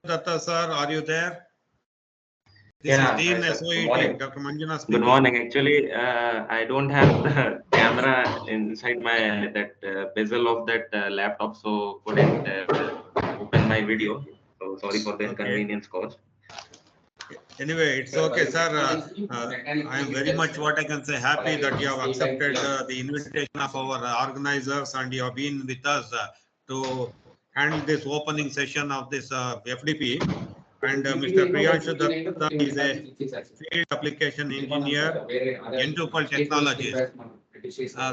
Datta sir, are you there? This Yeah, is Dean hi, sir. SOE Good team, morning. Dr. Manjuna speaking. Good morning. Actually, I don't have the camera inside my bezel of that laptop, so couldn't open my video. So sorry for the inconvenience caused. Anyway, it's okay, sir. I am very much what I can say happy that you have accepted the invitation of our organizers and you have been with us to handle this opening session of this FDP. And Mr. Priyanshu Datta is a field application engineer, N2PL Technologies.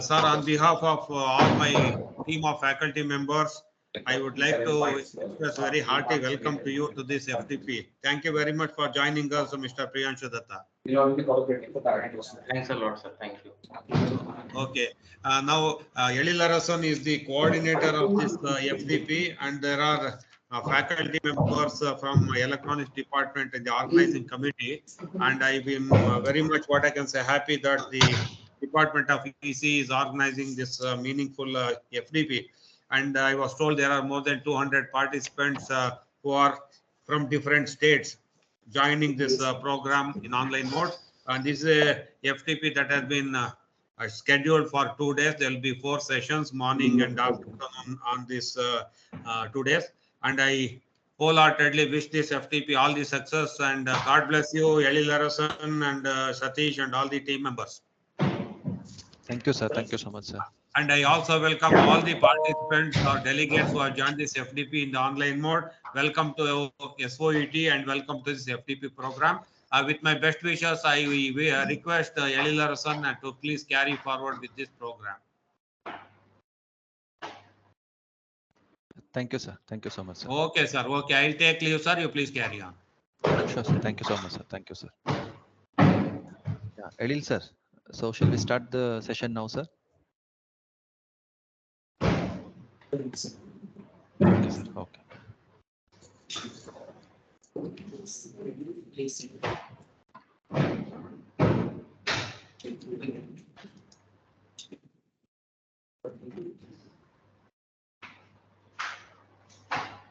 Sir, on behalf of all my team of faculty members, I would like to express very hearty welcome to you to this FTP. Thank you very much for joining us, Mr. Priyanshu Datta. Thanks a lot, sir. Thank you. Okay. Now, Elilarasan is the coordinator of this FDP, and there are faculty members from electronics department in the organizing committee. And I've been very much what I can say happy that the Department of EC is organizing this meaningful FDP. And I was told there are more than 200 participants who are from different states joining this program in online mode. And this is a FTP that has been scheduled for 2 days. There will be 4 sessions, morning and afternoon on this 2 days. And I wholeheartedly wish this FTP all the success and God bless you, Elilarasan and Satish and all the team members. Thank you, sir. Thank you so much, sir. And I also welcome all the participants or delegates who have joined this FDP in the online mode. Welcome to SOET and welcome to this FDP program. With my best wishes, I request Elilarasan to please carry forward with this program. Thank you, sir. Thank you so much, sir. Okay, sir. Okay, I'll take leave, sir. You please carry on. Sure, sir. Thank you so much, sir. Thank you, sir. Yeah, Edil, sir. So shall we start the session now, sir? Okay, sir. Okay.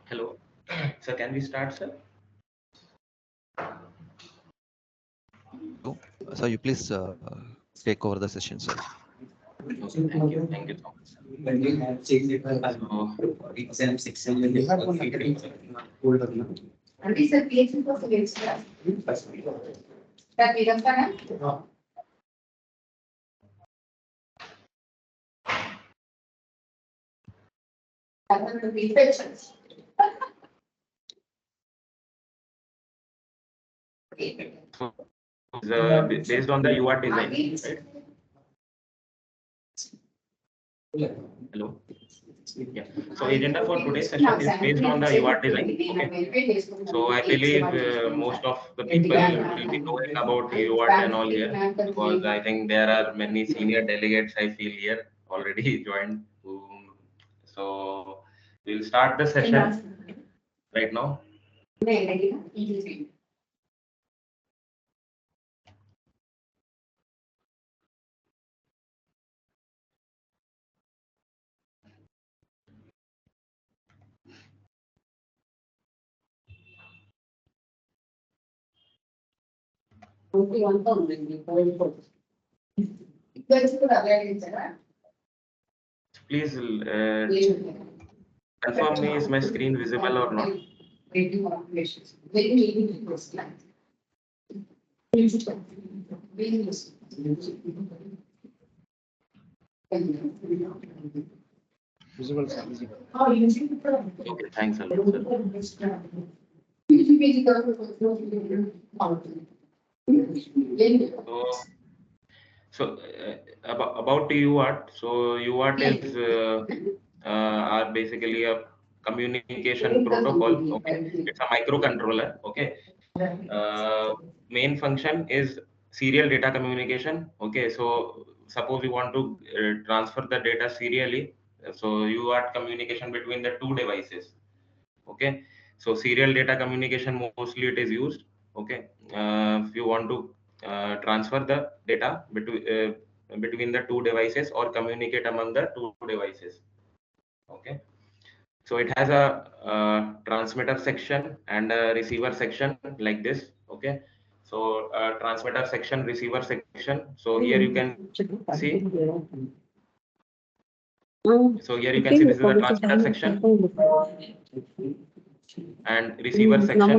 Hello. So can we start, sir? So you please take over the session, sir. Okay, thank you. Thank you so much, sir. Based on the UR design, right? Hello. Yeah. So agenda for today's session is based on the UR design. Okay. So I believe most of the people will be knowing about the UR and all here because I think there are many senior delegates I feel here already joined. So we'll start the session right now. Please confirm me, is my screen visible or not? Okay, thanks a lot, sir. So about the UART, so UART is are basically a communication protocol. Okay, it's a microcontroller. Okay, main function is serial data communication. Okay, so suppose you want to transfer the data serially, so UART communication between the two devices. Okay, so serial data communication mostly it is used. Okay, if you want to transfer the data between the two devices or communicate among the two devices. Okay, So it has a transmitter section and a receiver section like this. Okay. So transmitter section, receiver section. So here you can see. So here you can see this is the transmitter section and receiver section. And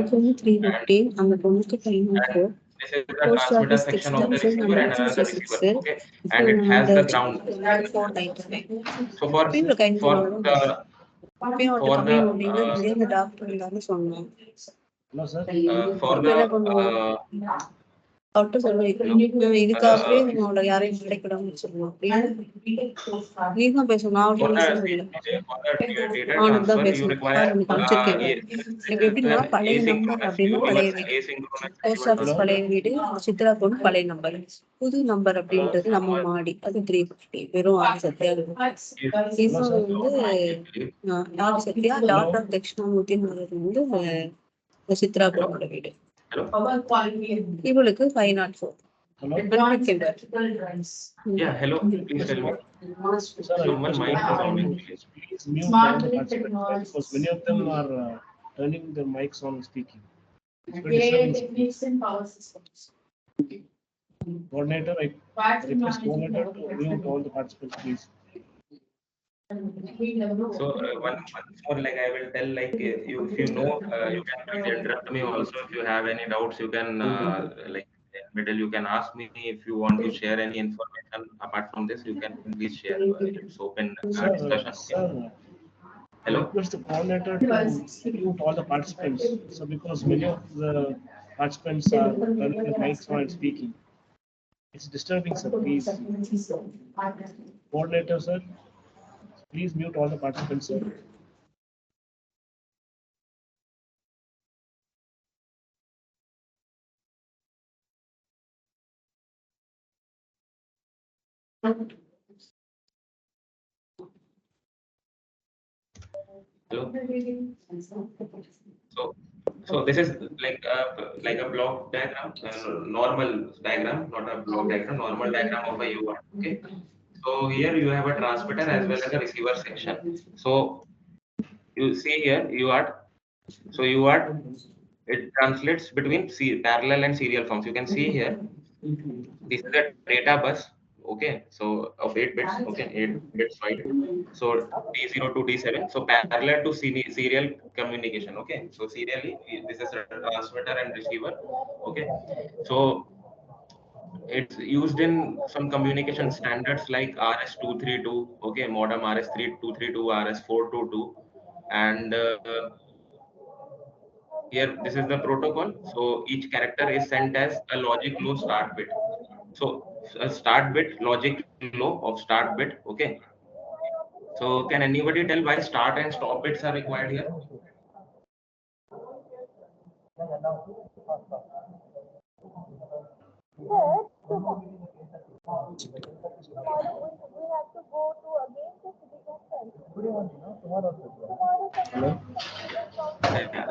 this is the transmitter section of the receiver and another receiver. Okay. And it has the ground. So for the data transfer, you require asynchronous. You use asynchronous புது number அப்படின்றது நம்ம மாடி அது 350 வெறும் ஆதி சத்யா ஆதி Sathya doctor Dakshinamurthy வந்து சித்ரா பொண்ணோட வீடு இவளுக்கு 504. Yeah, hello. Please tell me. Someone mic is on. Please mute all the participants because many of them are turning their mics on speaking. Coordinator, I request coordinator to mute all the participants, please. So one more, like I will tell, like if you know, you can please interrupt me also. If you have any doubts, you can like in middle you can ask me. If you want to share any information apart from this, you can please share. It's open discussion. Sir, Hello. I request the coordinator to mute all the participants. So because many of the participants are turning their mics on and speaking, it's disturbing, sir. Please, coordinator, sir, please mute all the participants, sir. Hello. So this is like a block diagram, normal diagram, not a block diagram, normal diagram of a UART. Okay. So here you have a transmitter as well as a receiver section. So you see here UART. So UART, it translates between parallel and serial forms. You can see here. This is a data bus. Okay, so of 8 bits. Okay, 8 bits wide. So D0 to D7. So parallel to serial communication. Okay, so serially this is a transmitter and receiver. Okay, so it's used in some communication standards like RS232. Okay, modem RS3232, RS422, and here this is the protocol. So each character is sent as a logic low start bit. So a start bit, logic low of start bit. Okay. So can anybody tell why start and stop bits are required here?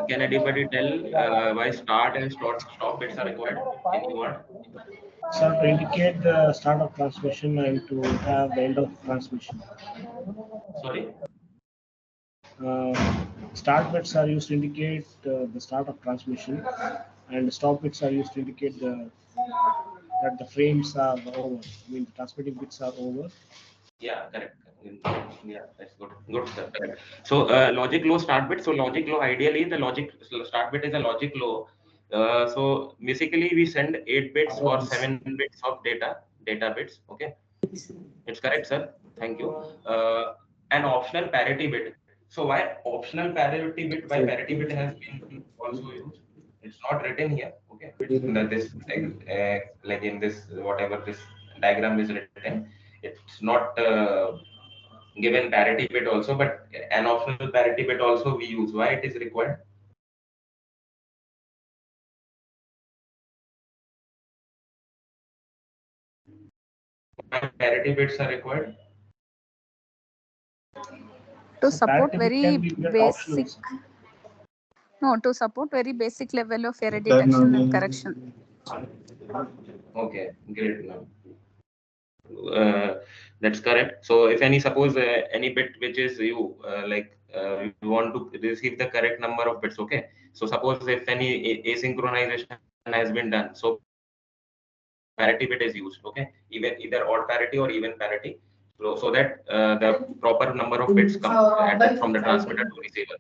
Can anybody tell why start and stop bits are required? Anyone? Sir, to indicate the start of transmission and to have the end of transmission. Sorry? Start bits are used to indicate the start of transmission, and stop bits are used to indicate that the frames are over. I mean, the transmitting bits are over. Yeah, correct. Yeah, that's good. Good, sir. Correct. So logic low start bit. So logic low, ideally the logic start bit is a logic low. So basically we send 8 bits or 7 bits of data bits. Okay, it's correct, sir. Thank you. An optional parity bit. So why optional parity bit? Why parity bit has been also used? It's not written here. Okay, this like in this whatever this diagram is written, it's not given parity bit also, but an optional parity bit also we use. Why it is required? Why parity bits are required? To support very basic. Options. No, to support very basic level of error detection and correction. Okay, great. Now. That's correct. So if any suppose any bit which is you like we want to receive the correct number of bits. Okay, so suppose if any asynchronization has been done, so parity bit is used. Okay, either odd parity or even parity, so that the proper number of bits come from the transmitter to receiver.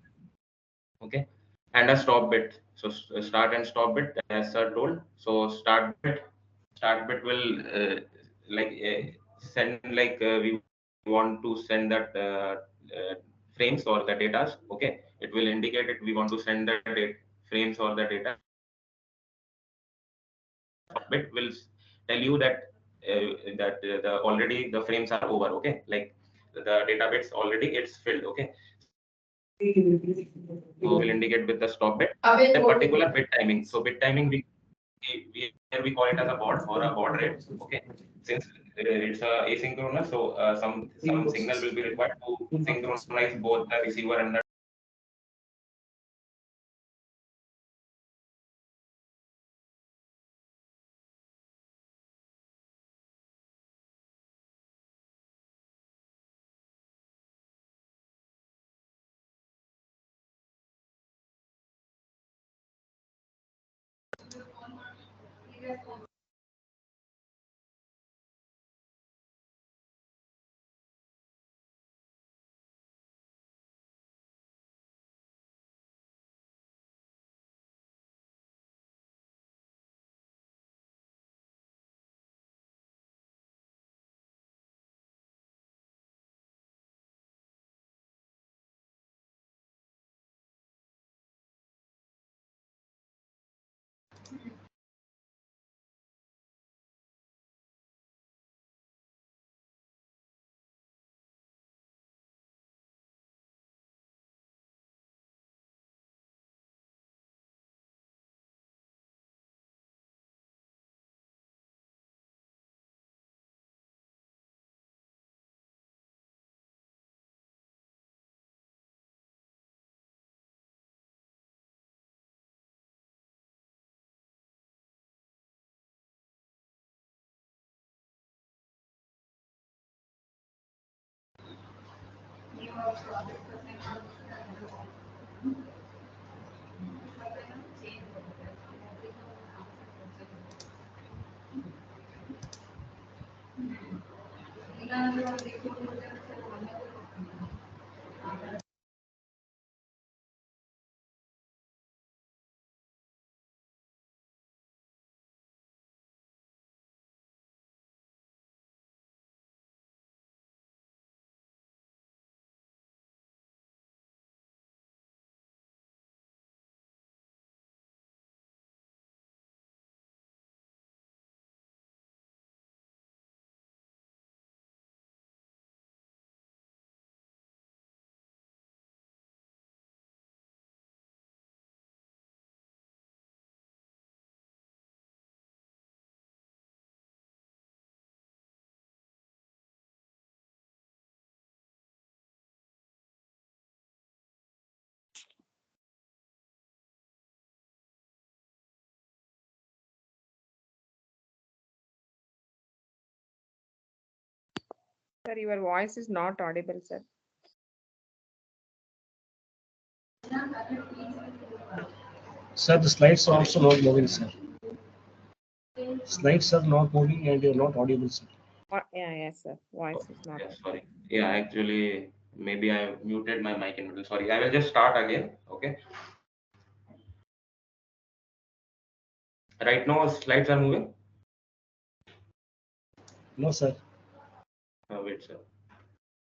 Okay, and a stop bit. So start and stop bit, as sir told. So start bit will like send like we want to send that frames or the data. Okay, it will indicate it. We want to send the frames or the data. Bit will tell you that the already the frames are over. Okay, like the data bits already it's filled. Okay, so will indicate with the stop bit the particular bit timing. So bit timing we call it as a baud or a baud rate. Okay, since it's asynchronous, so some signal will be required to synchronize both the receiver and the. Sir, your voice is not audible, sir. Sir, the slides are also not moving, sir. Slides are not moving and you're not audible, sir. Yeah, yes, sir. Voice is not. Yeah, sorry. Yeah, actually, maybe I muted my mic in middle. Sorry, I will just start again. Okay. Right now, slides are moving. No, sir. Wait, sir.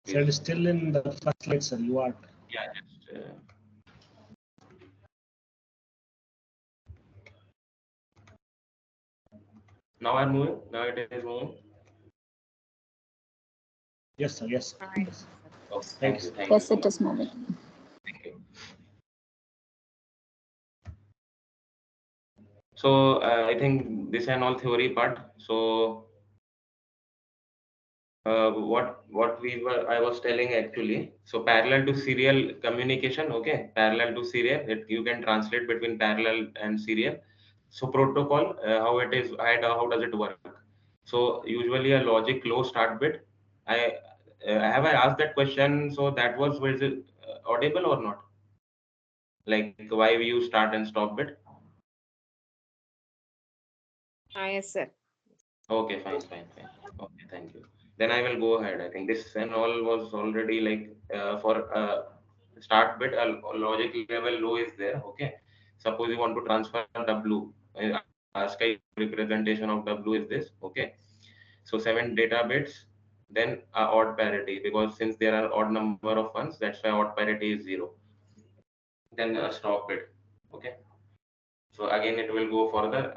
Sir, it is still in the first slide, sir. You are. Yeah, just. Now I'm moving. Now it is moving. Yes, sir. Yes. Sir. Hi. Okay, Thank you. Thank Yes, you. it is moving. Thank you. So I think this and all theory part. So what I was telling actually. So parallel to serial communication. Okay, parallel to serial. You can translate between parallel and serial. So protocol, how it is, how does it work? So usually a logic low start bit. I have I asked that question. So that was audible or not? Like why you start and stop bit? Yes, sir. Okay, fine. Okay, thank you. Then I will go ahead. I think this and all was already like for start bit, a logic level low is there. Okay. Suppose you want to transfer W. ASCII representation of W is this. Okay. So 7 data bits, then odd parity, because since there are odd number of ones, that's why odd parity is 0. Then a stop bit. Okay. So again, it will go for the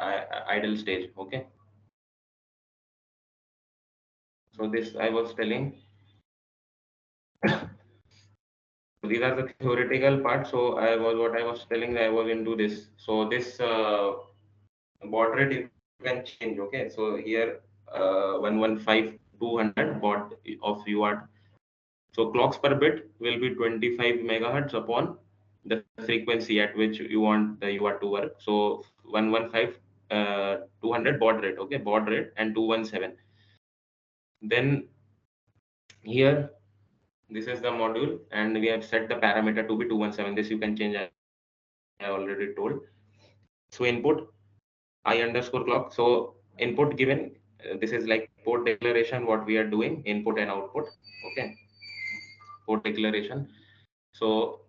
idle stage. Okay. So this I was telling. These are the theoretical part. So what I was telling, I was into this. So this baud rate you can change. Okay. So here 115,200 baud of UART. So clocks per bit will be 25 megahertz upon the frequency at which you want the UART to work. So 115 200 baud rate. Okay, baud rate and 217. Then here this is the module, and we have set the parameter to be 217. This you can change. I already told. So input I underscore clock. So input given. This is like port declaration. What we are doing, input and output. Okay, port declaration. So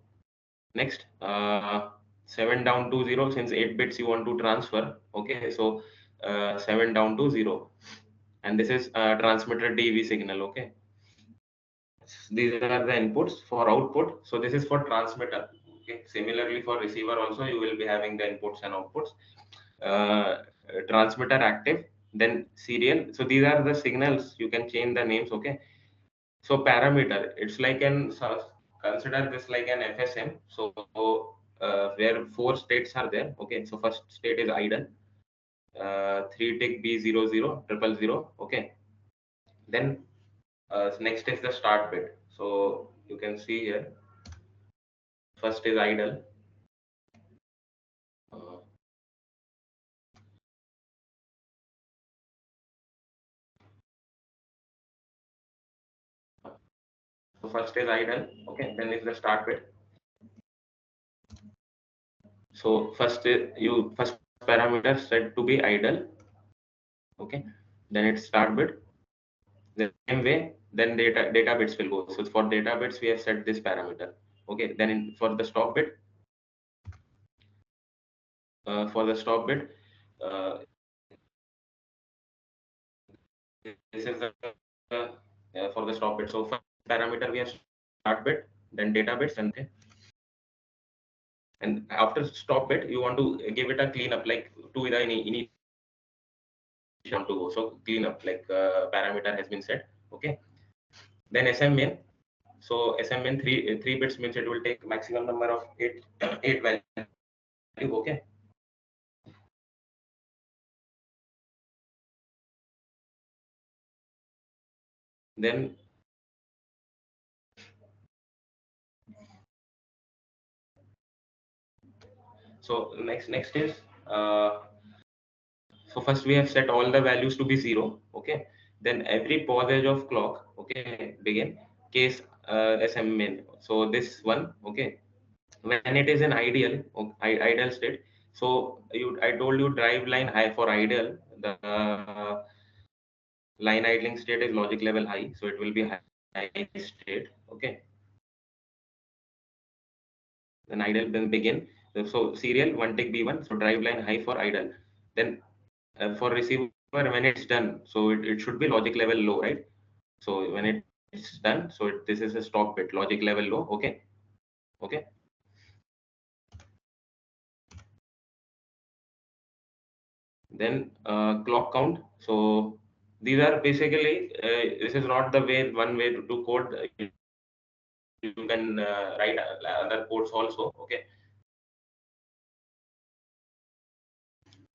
next, 7 down to 0. Since 8 bits you want to transfer. Okay, so 7 down to 0, and this is transmitter DV signal. Okay, these are the inputs for output. So this is for transmitter. Okay, similarly for receiver also you will be having the inputs and outputs. Transmitter active, then serial. So these are the signals. You can change the names. Okay, so parameter, it's like consider this like an FSM. So where 4 states are there. Okay, so first state is idle, 3 tick B000000. Okay, then next is the start bit. So you can see here, first is idle. Uh, so first is idle. Okay, then is the start bit. So first parameter set to be idle. Okay, then it's start bit. The same way, then data bits will go. So for data bits, we have set this parameter. Okay, then for the stop bit, uh, this is the for the stop bit. So first parameter we have start bit, then data bits, and okay. And after stop bit, you want to give it a cleanup, like to the initial to go. So cleanup, like parameter has been set. Okay, then SM main. So SM main three bits means it will take maximum number of eight value. Okay. Then so next is so first we have set all the values to be 0. Okay, then every pause edge of clock, okay, begin case SM main. So this one, okay, when it is in ideal state. So I told you drive line high for ideal. The line idling state is logic level high, so it will be high state. Okay, then idle then begin. So serial 1 tick B1. So drive line high for idle. Then for receiver when it's done, so it should be logic level low, right? So when it's done, so this is a stop bit, logic level low. Okay, okay. Then clock count. So these are basically this is not the one way to do code. You can write other codes also. Okay,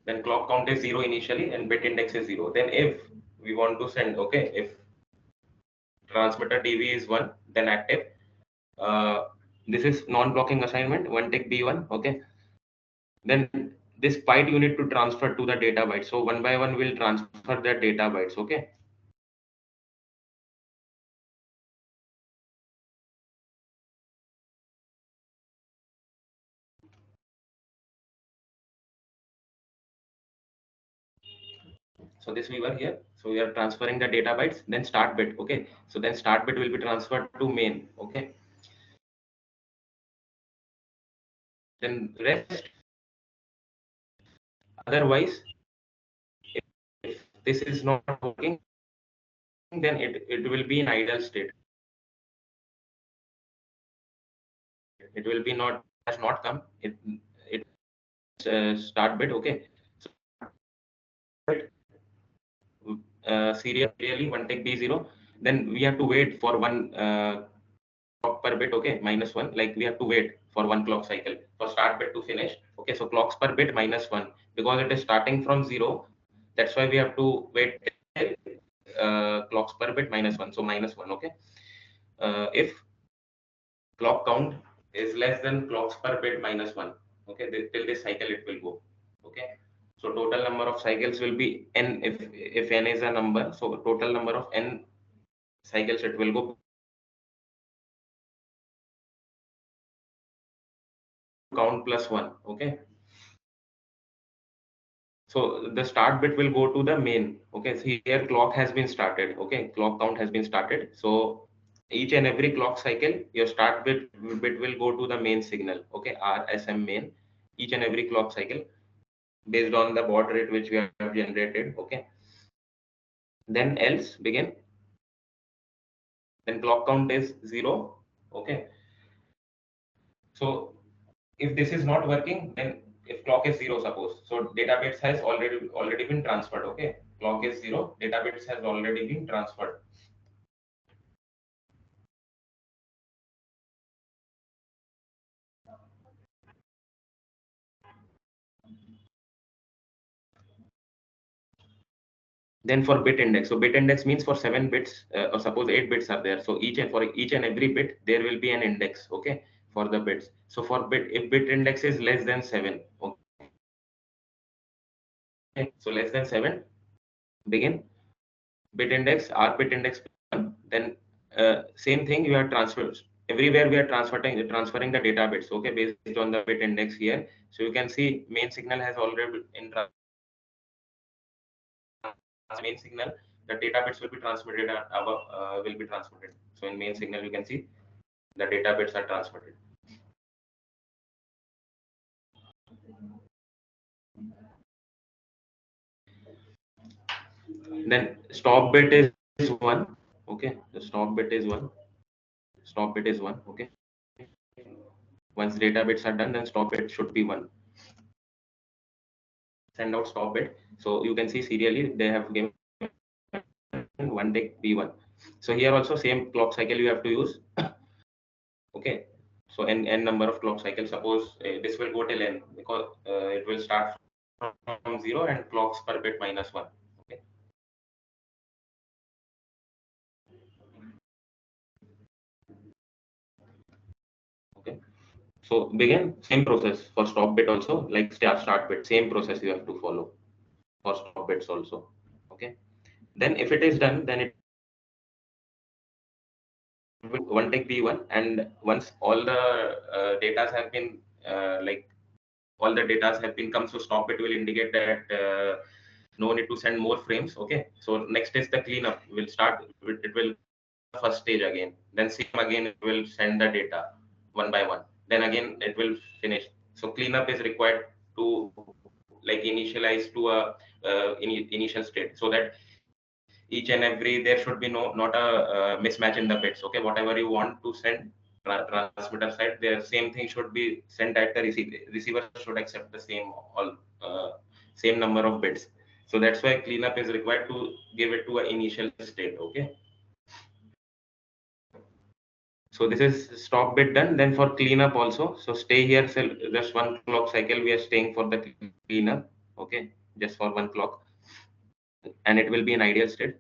then clock count is 0 initially and bit index is 0. Then if we want to send, okay, if transmitter DV is 1, then active. This is non-blocking assignment, 1 tick B1. Okay, then this byte you need to transfer to the data byte. So one by one we'll transfer the data bytes. Okay, So this we were here. So we are transferring the data bytes, then start bit. Okay. So then start bit will be transferred to main. Okay. Then rest. Otherwise, if this is not working, then it will be in idle state. It will be not has not come. It start bit. Okay. So serially one take B0. Then we have to wait for one clock per bit. Okay, -1. Like we have to wait for one clock cycle for start bit to finish. Okay, so clocks per bit -1 because it is starting from 0. That's why we have to wait till clocks per bit -1. So -1. Okay, if clock count is less than clocks per bit -1. Okay, till this cycle it will go. Okay, so total number of cycles will be n if n is a number. So total number of n cycles it will go count +1. Okay, so the start bit will go to the main. Okay, so here clock has been started. Okay, clock count has been started. So each and every clock cycle, your start bit will go to the main signal. Okay, RSM main. Each and every clock cycle based on the baud rate which we have generated. Okay, then else begin. Then clock count is 0. Okay, so if this is not working, then if clock is 0, suppose, so data bits has already been transferred. Okay, clock is 0, data bits has already been transferred. Then for bit index, so bit index means for 7 bits or suppose 8 bits are there, so for each and every bit there will be an index. Okay, for the bits. So for bit, if bit index is less than 7, okay, so less than 7, begin bit index r bit index 1. Then same thing, you are transferred everywhere, we are transferring the data bits. Okay, based on the bit index here. So you can see main signal has already in main signal, the data bits will be transmitted above, will be transmitted. So in main signal, you can see the data bits are transmitted. Then stop bit is 1. Okay, the stop bit is 1. Stop bit is 1. Okay, once data bits are done, then stop bit should be 1. Send out stop bit. So you can see serially they have given one tick B1. So here also same clock cycle you have to use. Okay, so n number of clock cycles. Suppose this will go till n because it will start from 0 and clocks per bit -1. Okay. Okay. So begin same process for stop bit also, like start bit, same process you have to follow for stop bits also. Okay. Then if it is done, then it will one take B1, and once all the data have been like all the data have been come, so stop bit will indicate that no need to send more frames. Okay, so next is the cleanup will start. It will first stage again, then same again it will send the data one by one, then again it will finish. So cleanup is required to like initialize to a initial state, so that each and every there should be not a mismatch in the bits. Okay, whatever you want to send transmitter side, the same thing should be sent at the receiver should accept the same all same number of bits. So that's why cleanup is required to give it to an initial state. Okay, so this is stop bit done. Then for cleanup also, so stay here, so just one clock cycle we are staying for the cleanup. Okay, just for one clock, and it will be an ideal state.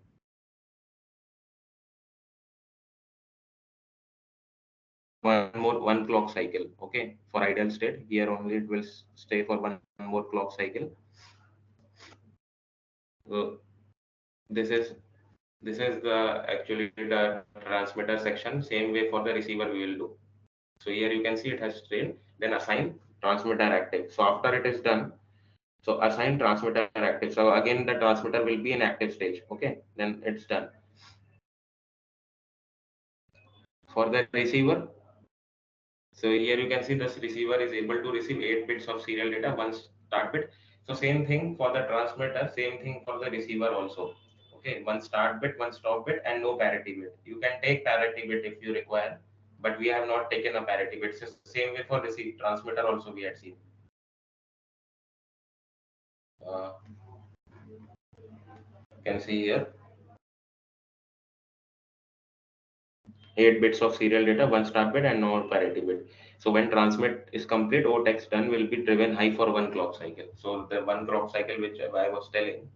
One clock cycle. Okay, for ideal state here only it will stay for one more clock cycle. So this is the actually the transmitter section. Same way for the receiver we will do. So here you can see it has trained, then assign transmitter active. So after it is done, So assign transmitter active. So again, the transmitter will be in active stage. Okay, then it's done. For the receiver, so here you can see this receiver is able to receive 8 bits of serial data, one start bit. So same thing for the transmitter, same thing for the receiver also. Okay, one start bit, one stop bit, and no parity bit. You can take parity bit if you require, but we have not taken a parity bit. So same way for receive transmitter also we had seen. You can see here 8 bits of serial data, one start bit, and no parity bit. So when transmit is complete, O text done will be driven high for one clock cycle. So the one clock cycle which I was telling.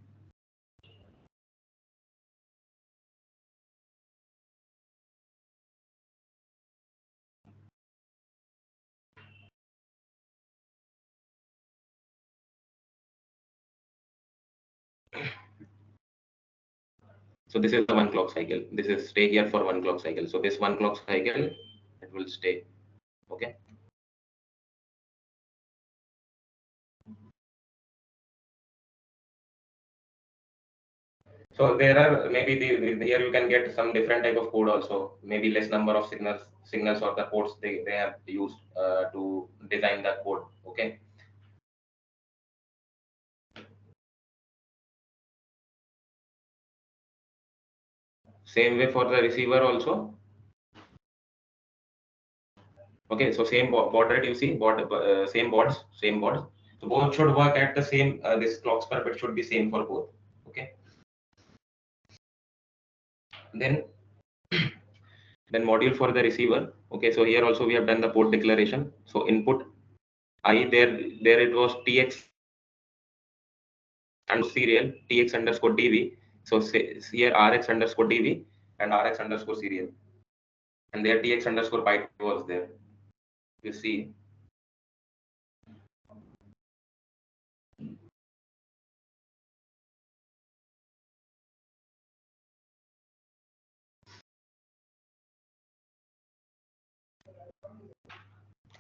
So this is the one clock cycle. This is stay here for one clock cycle. So this one clock cycle, it will stay. Okay. So there are maybe here you can get some different type of code also. Maybe less number of signals or the ports they have used to design the code. Okay. Same way for the receiver also. Okay, so same baud rate you see, same boards. So both should work at the same. This clocks per bit should be same for both. Okay. Then module for the receiver. Okay, so here also we have done the port declaration. So input I there it was tx and serial tx underscore dv. So say, here rx underscore dv and rx underscore serial, and there tx underscore byte was there. You see.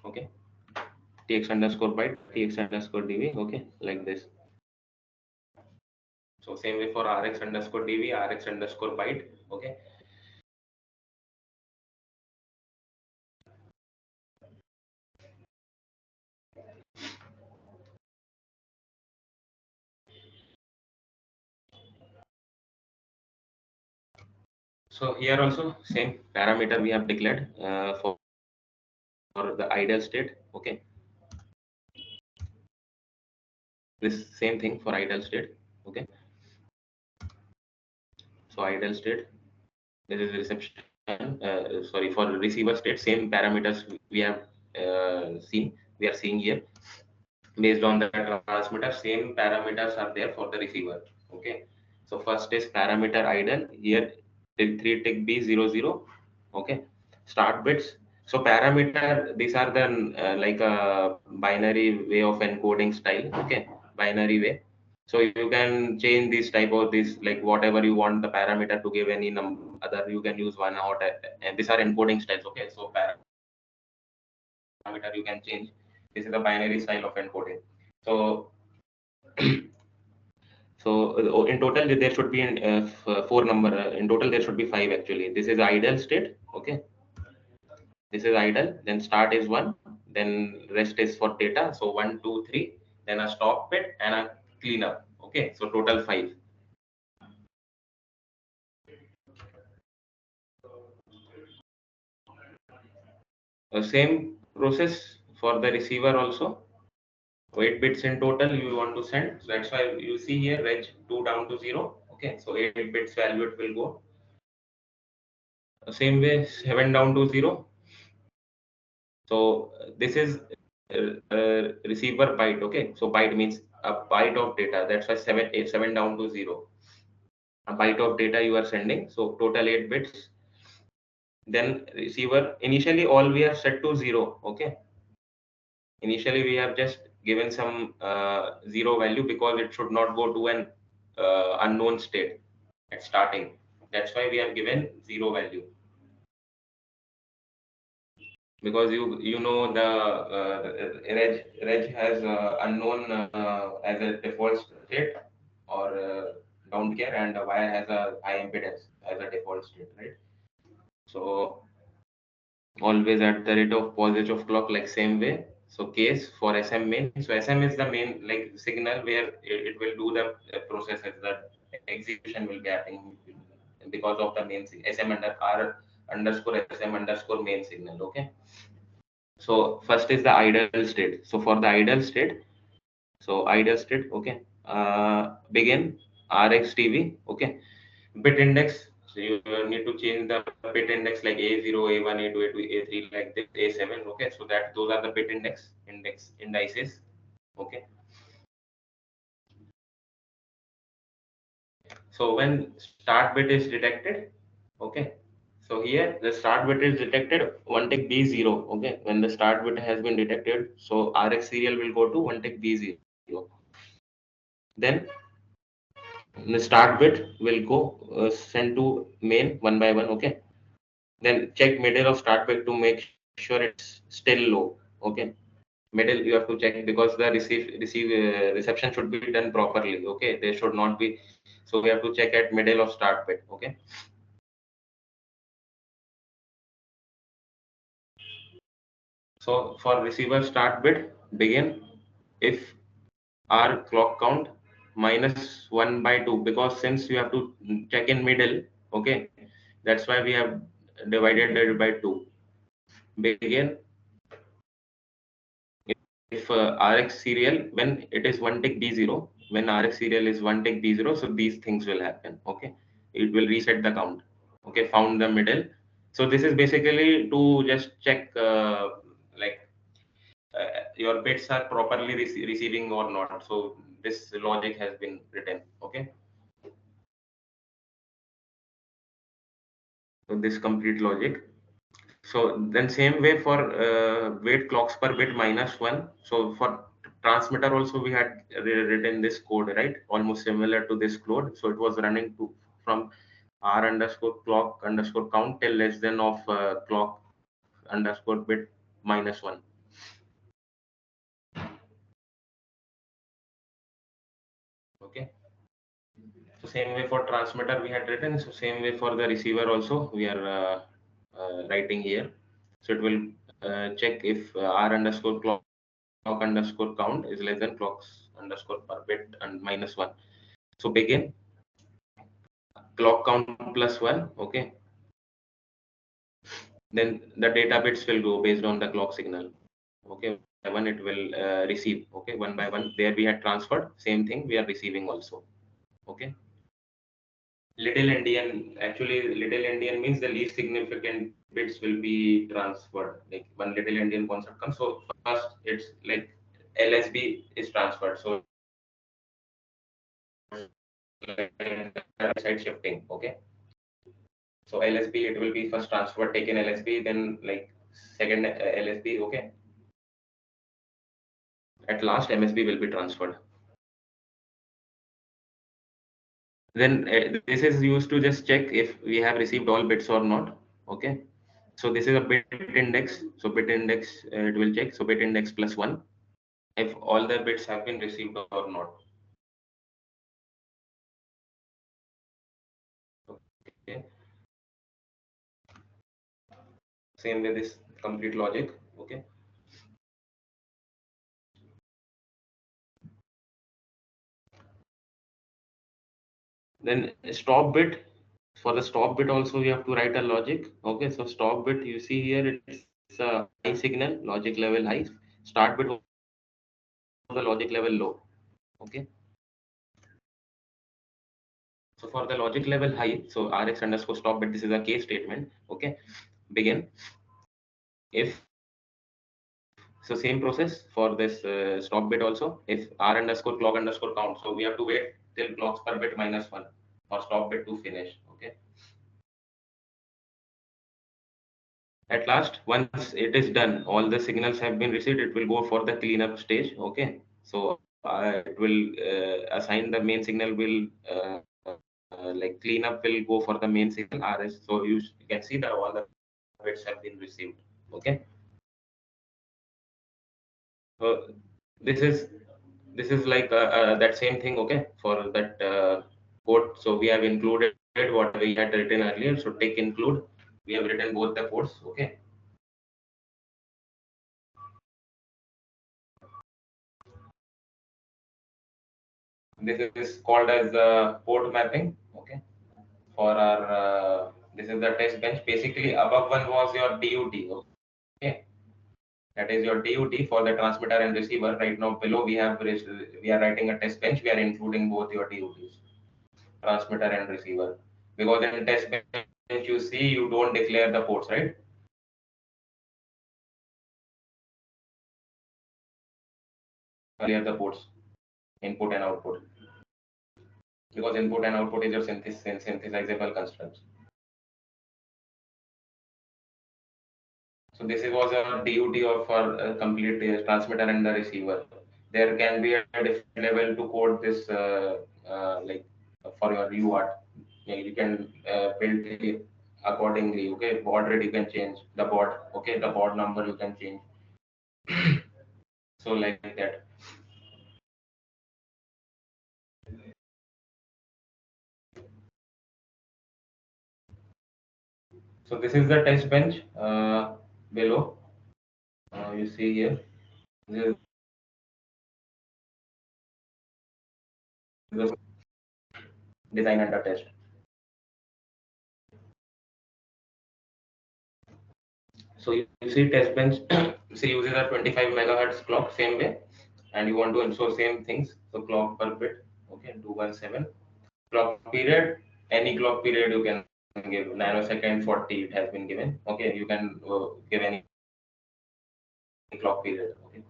Okay, tx underscore byte, tx underscore dv. Okay, like this. So same way for rx underscore dv, rx underscore byte. Okay. So here also same parameter we have declared for the ideal state. Okay. This same thing for ideal state. Okay. So ideal state. This is reception. Sorry, for receiver state, same parameters we have seen. We are seeing here based on the transmitter. Same parameters are there for the receiver. Okay. So first is parameter idle. Here 3 tick B00. Okay. Start bits. So parameter, these are the like a binary way of encoding style. Okay. Binary way. So you can change this type of this, like whatever you want the parameter to give any other, you can use one out, and these are encoding styles. Okay. So parameter you can change. This is the binary style of encoding. So so in total there should be four number. In total there should be five actually. This is ideal state. Okay. This is idle. Then start is one. Then rest is for data. So 1, 2, 3. Then a stop bit and a cleanup. Okay. So total five. Same process for the receiver also. 8 bits in total you want to send. So that's why you see here reg 2 down to 0. Okay. So 8 bits value it will go. Same way 7 down to 0. So this is receiver byte. Okay, so byte means a byte of data. That's why 7 down to 0. A byte of data you are sending. So total 8 bits. Then receiver, initially all we have set to 0. Okay, initially we have just given some 0 value because it should not go to an unknown state at starting. That's why we have given 0 value. because you know the reg has unknown as a default state or don't care, and wire has a high impedance as a default state, right? So always at the rate of positive of clock, like same way. So case for SM main. So SM is the main like signal where it will do the processes that execution will be happening because of the main SM under R underscore SM underscore main signal. Okay. So first is the idle state. So for the idle state, okay, begin RxTV, okay, bit index. So you need to change the bit index like A0, A1, A2, A2, A3 like this, A7, okay. So that those are the bit indices, okay. So when start bit is detected, okay. So here the start bit is detected, one tick B0, okay. When the start bit has been detected, so Rx serial will go to one tick B0. Then the start bit will go send to main one by one, okay. Then check middle of start bit to make sure it's still low, okay. Middle you have to check because the reception should be done properly, okay. They should not be, so we have to check at middle of start bit, okay. So for receiver start bit begin if our clock count minus 1 by 2, because since you have to check in middle, okay, that's why we have divided it by 2. Begin if Rx serial when it is one tick B0, when Rx serial is one tick B0, so these things will happen, okay. It will reset the count, okay. Found the middle. So this is basically to just check like your bits are properly receiving or not. So this logic has been written, okay. So this complete logic. So then same way for wait clocks per bit minus one. So for transmitter also we had written this code, right? Almost similar to this code. So it was running to from R underscore clock underscore count till less than of clock underscore bit minus one. Okay. So same way for transmitter we had written. So same way for the receiver also we are writing here. So it will check if R underscore clock underscore count is less than clocks underscore per bit and minus one. So begin clock count plus one, okay. Then the data bits will go based on the clock signal, okay. One it will receive, okay, one by one. There we had transferred, same thing we are receiving also, okay. Little endian, actually little endian means the least significant bits will be transferred. Like one little endian concept comes. So first it's like LSB is transferred. So side shifting, okay. So LSB it will be first transfer taken LSB, then like second LSB, okay. At last MSB will be transferred. Then this is used to just check if we have received all bits or not, okay. So this is a bit index. So bit index it will check. So bit index plus one if all the bits have been received or not. Okay. Same with this complete logic, okay. Then stop bit. For the stop bit also we have to write a logic, okay. So stop bit you see here it's a high signal, logic level high. Start bit the logic level low, okay. So for the logic level high, so Rx underscore stop bit, this is a case statement, okay. Begin if, so same process for this stop bit also. If R underscore clock underscore count, so we have to wait till clocks per bit minus one for stop bit to finish, okay. At last, once it is done, all the signals have been received, it will go for the cleanup stage, okay. So it will assign the main signal will like cleanup will go for the main signal RS. So you can see that all the bits have been received, okay. So this is like that same thing, okay, for that code. So we have included what we had written earlier. So take include. We have written both the codes, okay. This is called as port mapping, okay. For our this is the test bench. Basically, above one was your DUT, okay. That is your DUT for the transmitter and receiver. Right now, below we are writing a test bench. We are including both your DUTs, transmitter and receiver, because in test bench you see you don't declare the ports, right? Clear the ports, input and output, because input and output is your synthesizable constructs. So this was a DUT of our complete transmitter and the receiver. There can be a different level to code this like for your UART. Yeah, you can build it accordingly. Okay, baud rate you can change the baud. Okay, the baud number you can change. So like that. So this is the test bench below. You see here. This is the design and the test. So you see test bench say uses a 25 megahertz clock same way, and you want to ensure same things. So clock per bit, okay, 217. Clock period, any clock period you can give. Nanosecond 40 it has been given. Okay, you can give any clock period. Okay.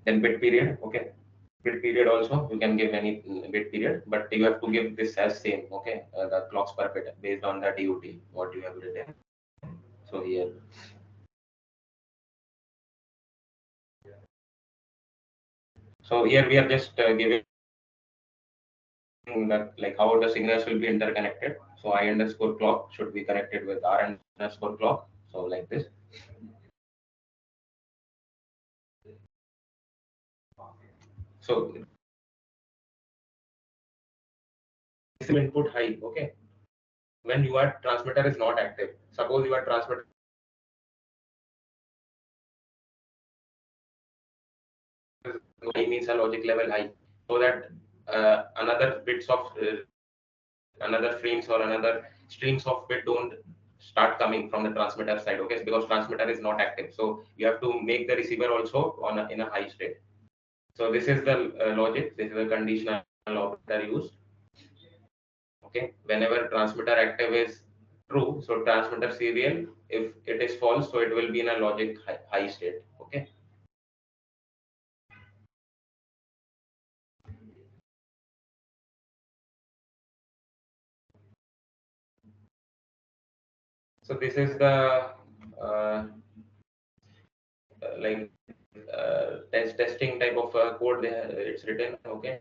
Then bit period, okay. Bit period also you can give any bit period, but you have to give this as same. Okay, the clocks per bit based on the DUT what you have written. So here. So here we are just giving that like how the signals will be interconnected. So I underscore clock should be connected with R underscore clock. So like this. So this input high, okay. When your transmitter is not active, suppose your transmitter high means a logic level high, so that another bits of another frames or another streams of bit don't start coming from the transmitter side, okay, because transmitter is not active. So you have to make the receiver also on in a high state. So this is the logic. This is the conditional operator used. Okay, whenever transmitter active is true, so transmitter serial. If it is false, so it will be in a logic high state. Okay. So this is the like testing type of code there. It's written. Okay.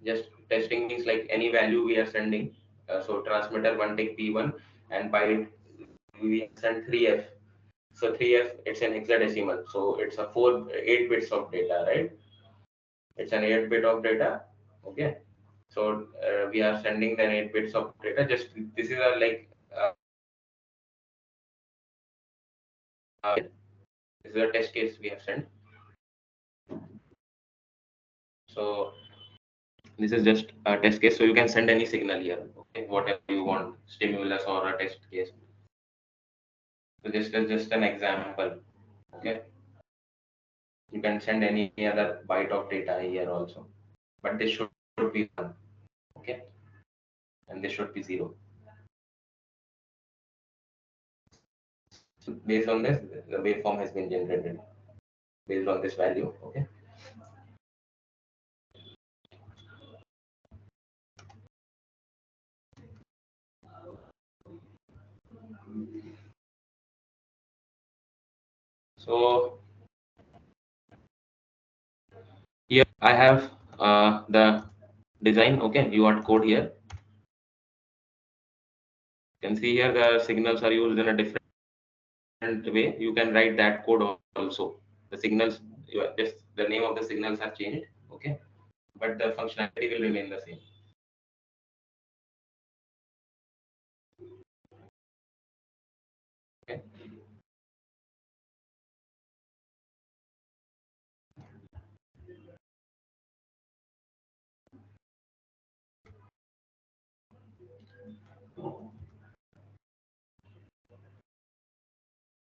Just testing means like any value we are sending. So transmitter one take P1 and byte we send 3F. So 3F it's an hexadecimal. So it's a 8 bits of data, right? It's an 8 bit of data. Okay. So we are sending the 8 bits of data. Just this is a like this is a test case we have sent. So this is just a test case. So you can send any signal here. Okay, whatever you want, stimulus or a test case. So this is just an example. Okay. You can send any other byte of data here also, but this should be 1. Okay, and this should be 0. So based on this, the waveform has been generated based on this value. Okay. So here I have the design. Okay, you want code here. You can see here the signals are used in a different different way, you can write that code also. The signals, just the name of the signals are changed, okay, but the functionality will remain the same. Okay.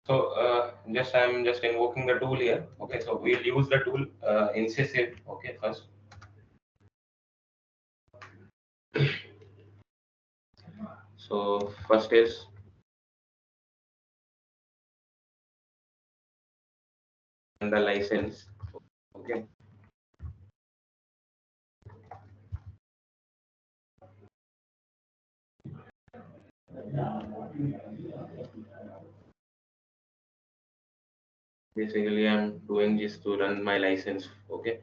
So I'm just invoking the tool here. Okay, so we'll use the tool incisive. Okay, first. So first is the license. Okay. Basically, I'm doing this to run my license. Okay.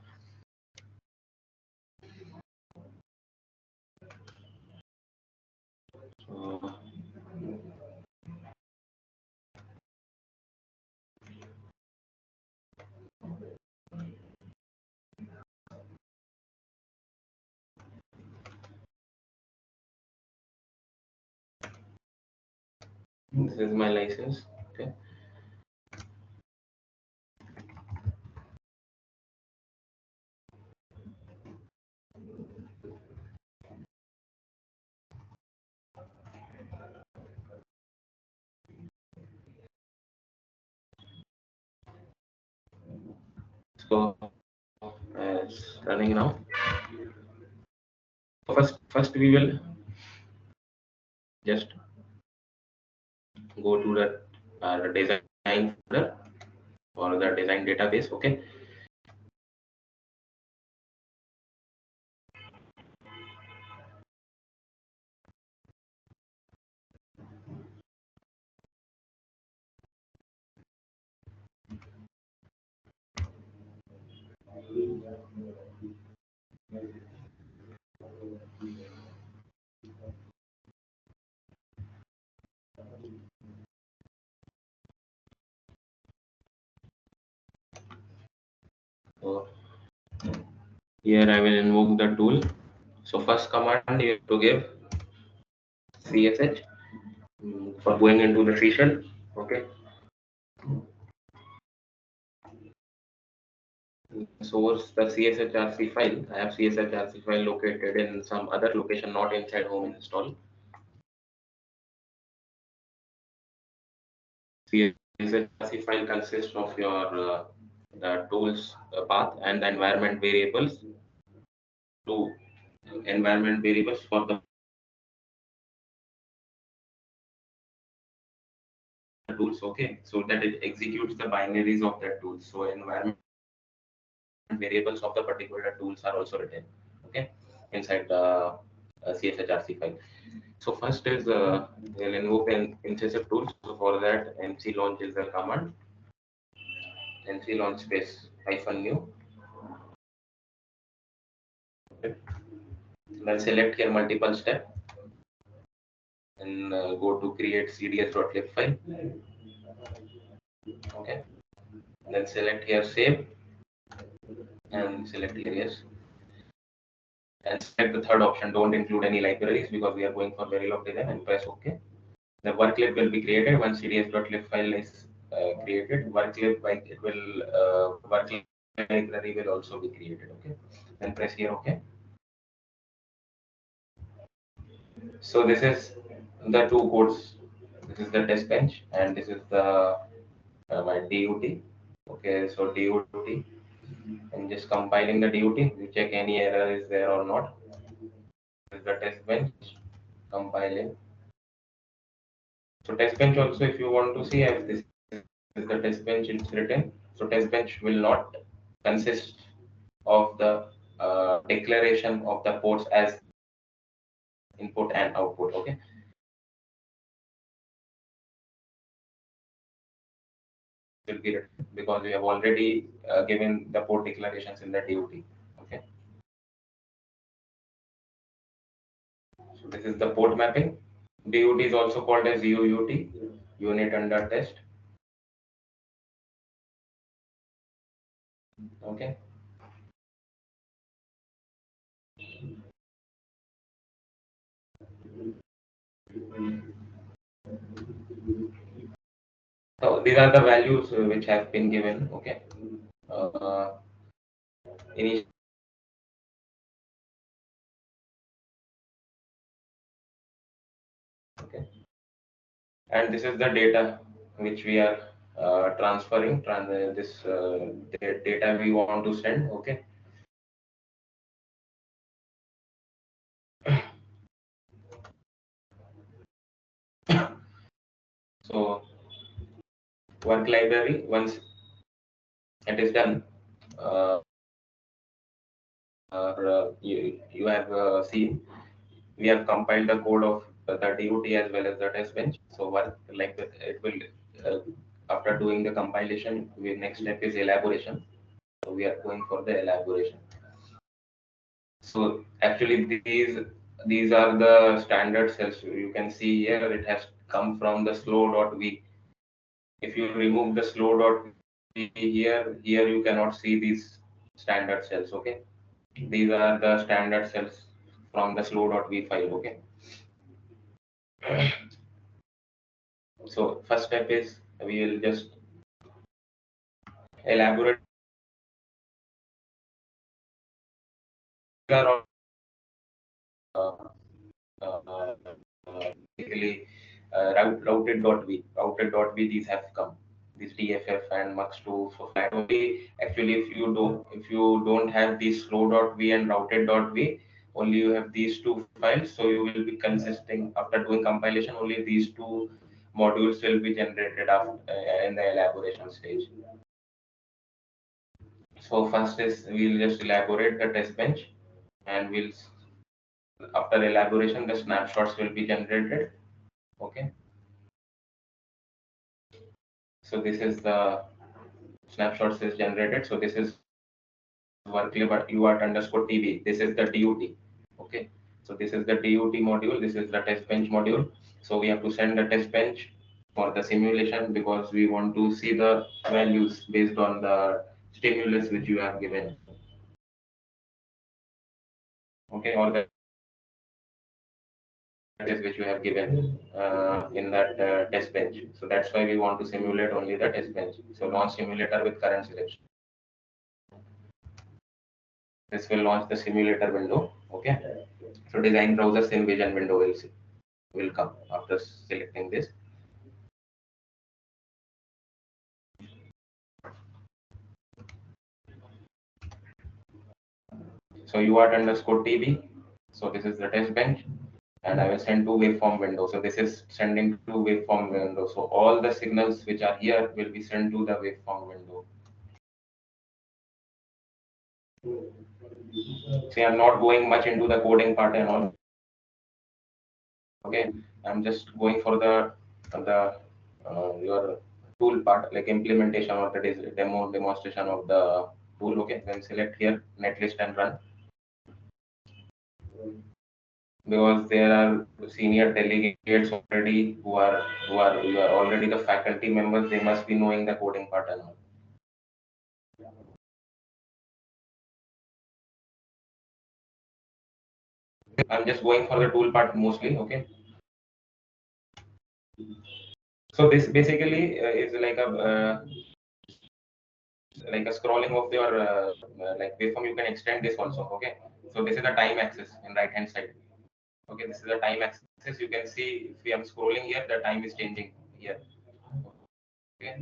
So this is my license. Okay. So it's running now. First we will just go to the design folder or the design database. Okay. So here I will invoke the tool. So first command you have to give CSH for going into the C shell. Okay. Source the CSHRC file. I have CSHRC file located in some other location, not inside home install. CSHRC file consists of your the tools path and the environment variables. To environment variables for the tools. Okay, so that it executes the binaries of that tool. So environment variables of the particular tools are also written. Okay, inside the CSHRC file. So first is we'll invoke an incisive tool. So for that, MC launch is the command. MC launch space -new. Okay. Then select here multiple step and go to create cds.lib file. Okay. And then select here save and select here yes. And select the third option. Don't include any libraries because we are going for Verilog design and press OK. The worklib will be created once cds.lib file is created. Worklib like it will worklib library will also be created. Okay. Then press here OK. So this is the two codes. This is the test bench and this is the my DUT. Okay, so DUT. I'm just compiling the DUT. You check any error is there or not. This is the test bench. Compiling. So test bench also, if you want to see, if this is the test bench, it's written. So test bench will not consist of the declaration of the ports as input and output. Okay. Will be written because we have already given the port declarations in the DUT. Okay. So this is the port mapping. DUT is also called as UUT, unit under test. Okay. So these are the values which have been given. Okay. Initially, okay. And this is the data which we are transferring. This data we want to send. Okay. So work library, once it is done, you have seen we have compiled the code of the DOT as well as the test bench. So work like that, it will after doing the compilation, next step is elaboration. So we are going for the elaboration. So actually these are the standard cells. You can see here it has come from the slow.v. If you remove the slow.v here you cannot see these standard cells. Okay, these are the standard cells from the slow.v file. Okay. So first step is we will just elaborate uh, uh, basically routed.v these have come, these DFF and mux2. So flat only actually if you don't have these slow.v and routed.v, only you have these two files, so you will be consisting after doing compilation, only these two modules will be generated after in the elaboration stage. So first is we'll just elaborate the test bench, and we'll after elaboration the snapshots will be generated. Okay. So this is the snapshots is generated. So this is worklib UART underscore TB. This is the DUT. Okay. So this is the DUT module. This is the test bench module. So we have to send the test bench for the simulation because we want to see the values based on the stimulus which you have given. Okay, or the is which you have given in that test bench. So that's why we want to simulate only the test bench. So launch simulator with current selection. This will launch the simulator window. Okay. So design browser sim vision window will come after selecting this. So UART underscore TB. So this is the test bench. And I will send to waveform window. So this is sending to waveform window. So all the signals which are here will be sent to the waveform window. See, I'm not going much into the coding part and all. Okay, I'm just going for the your tool part, like implementation or the demonstration of the tool. Okay, then select here netlist and run, because there are senior delegates already who are already the faculty members. They must be knowing the coding part and all. I'm just going for the tool part mostly. Okay. So this basically is like a scrolling of your like waveform. You can extend this also. Okay. So this is the time axis in right hand side. Okay, this is the time axis. You can see if we are scrolling here, the time is changing here. Okay.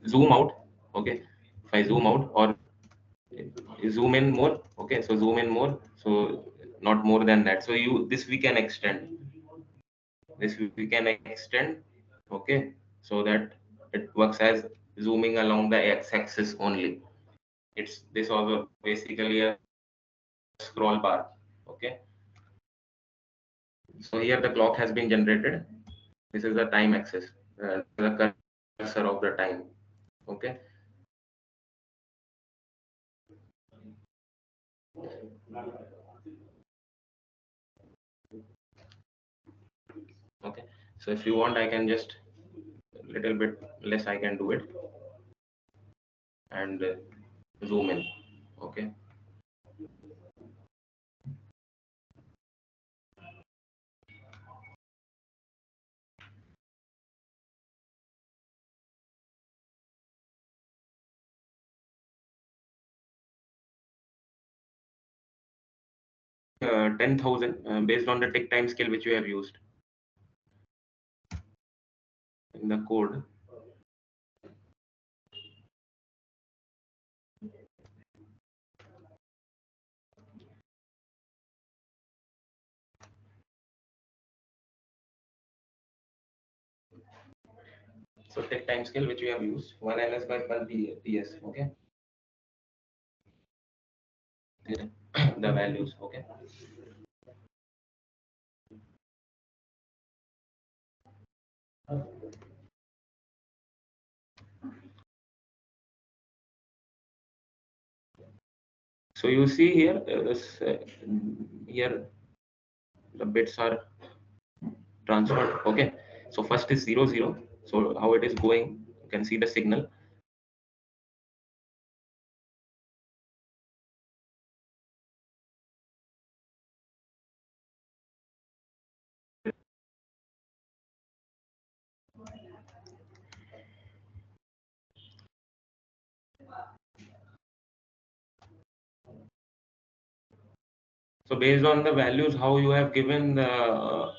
Zoom out. Okay. If I zoom out or zoom in more. Okay. So zoom in more. So not more than that. So this we can extend. This we can extend. Okay. So that it works as zooming along the x-axis only. It's this also basically a scroll bar. Okay. So here the clock has been generated. This is the time axis, the cursor of the time. Okay. Okay. So if you want, I can just a little bit less, I can do it and zoom in. Okay. Uh, 10,000 based on the tick time scale which we have used in the code. So tick time scale which we have used 1 ns by 1 ts. Okay. The values. Okay. So you see here, here the bits are transferred. Okay. So first is 0 0. So how it is going, you can see the signal. So based on the values, how you have given the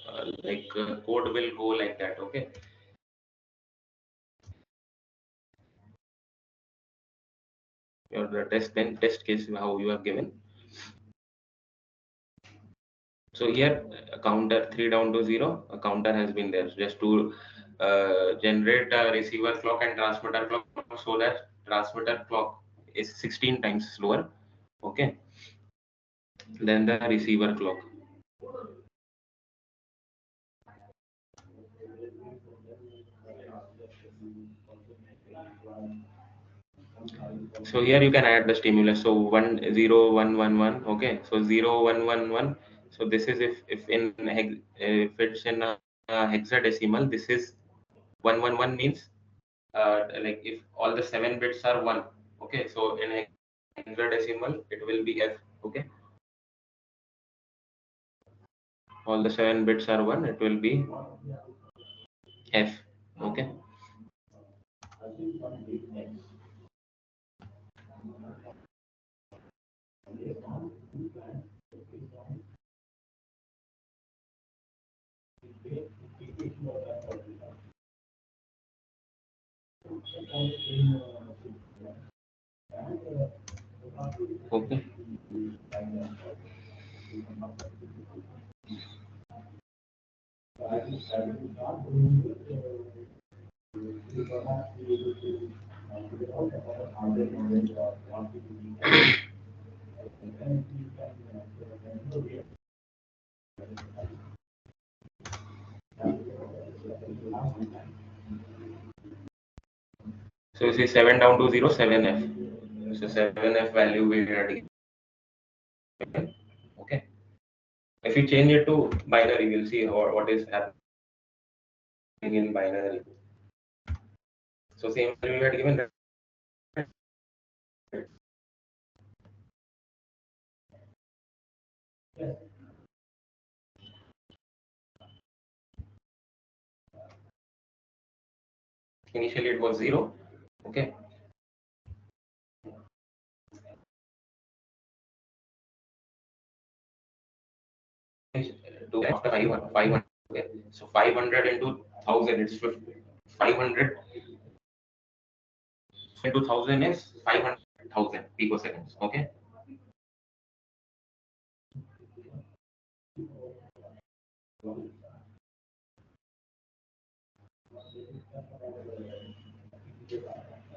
code will go like that. Okay. Your test case how you have given. So here a counter 3 down to 0, a counter has been there just to generate a receiver clock and transmitter clock, so that transmitter clock is 16 times slower, okay, than the receiver clock. So here you can add the stimulus. So 1 0 1 1 1. Okay. So 0 1 1 1. So this is if it's in a hexadecimal, this is 1 1 1 means like if all the 7 bits are 1. Okay. So in hexadecimal it will be F. Okay. All the 7 bits are 1. It will be F. Okay. Okay. So you see 7 down to 0, 7F. So 7F value we are given. Okay. If you change it to binary, we'll see what is happening in binary. So same value we had given. Initially it was 0. Okay. To after 500. Okay. So 500 into 1000, it's 500 into 1000 is 500,000 picoseconds. Okay.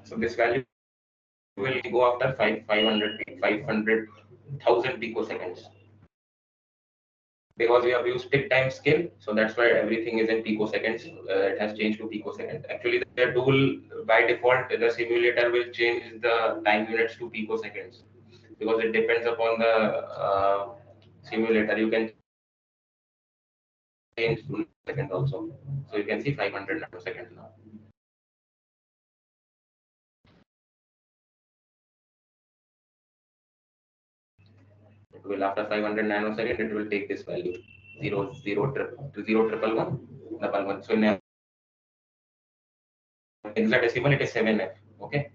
So this value will go after 500,000 picoseconds. Because we have used tick time scale, so that's why everything is in picoseconds. It has changed to picoseconds. Actually, the tool by default, the simulator will change the time units to picoseconds because it depends upon the simulator. You can change nanosecond also. So you can see 500 nanoseconds now. It will, after 500 nanosecond, it will take this value 0, 0, 0, 1, 1, 1. So in hexadecimal, it is 7F. Okay.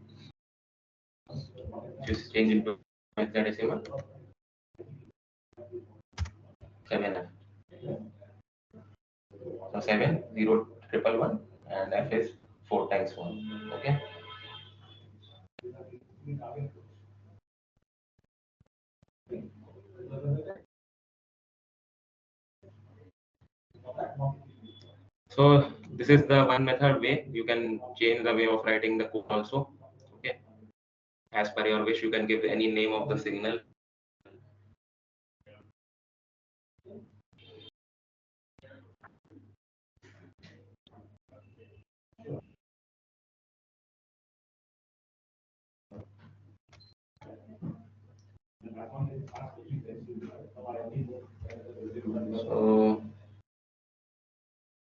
Just change into hexadecimal, 7F. So 7, 0, 1, 1, and F is 4 times 1. Okay. So this is the one method way. You can change the way of writing the code also. Okay. As per your wish, you can give any name of the signal. So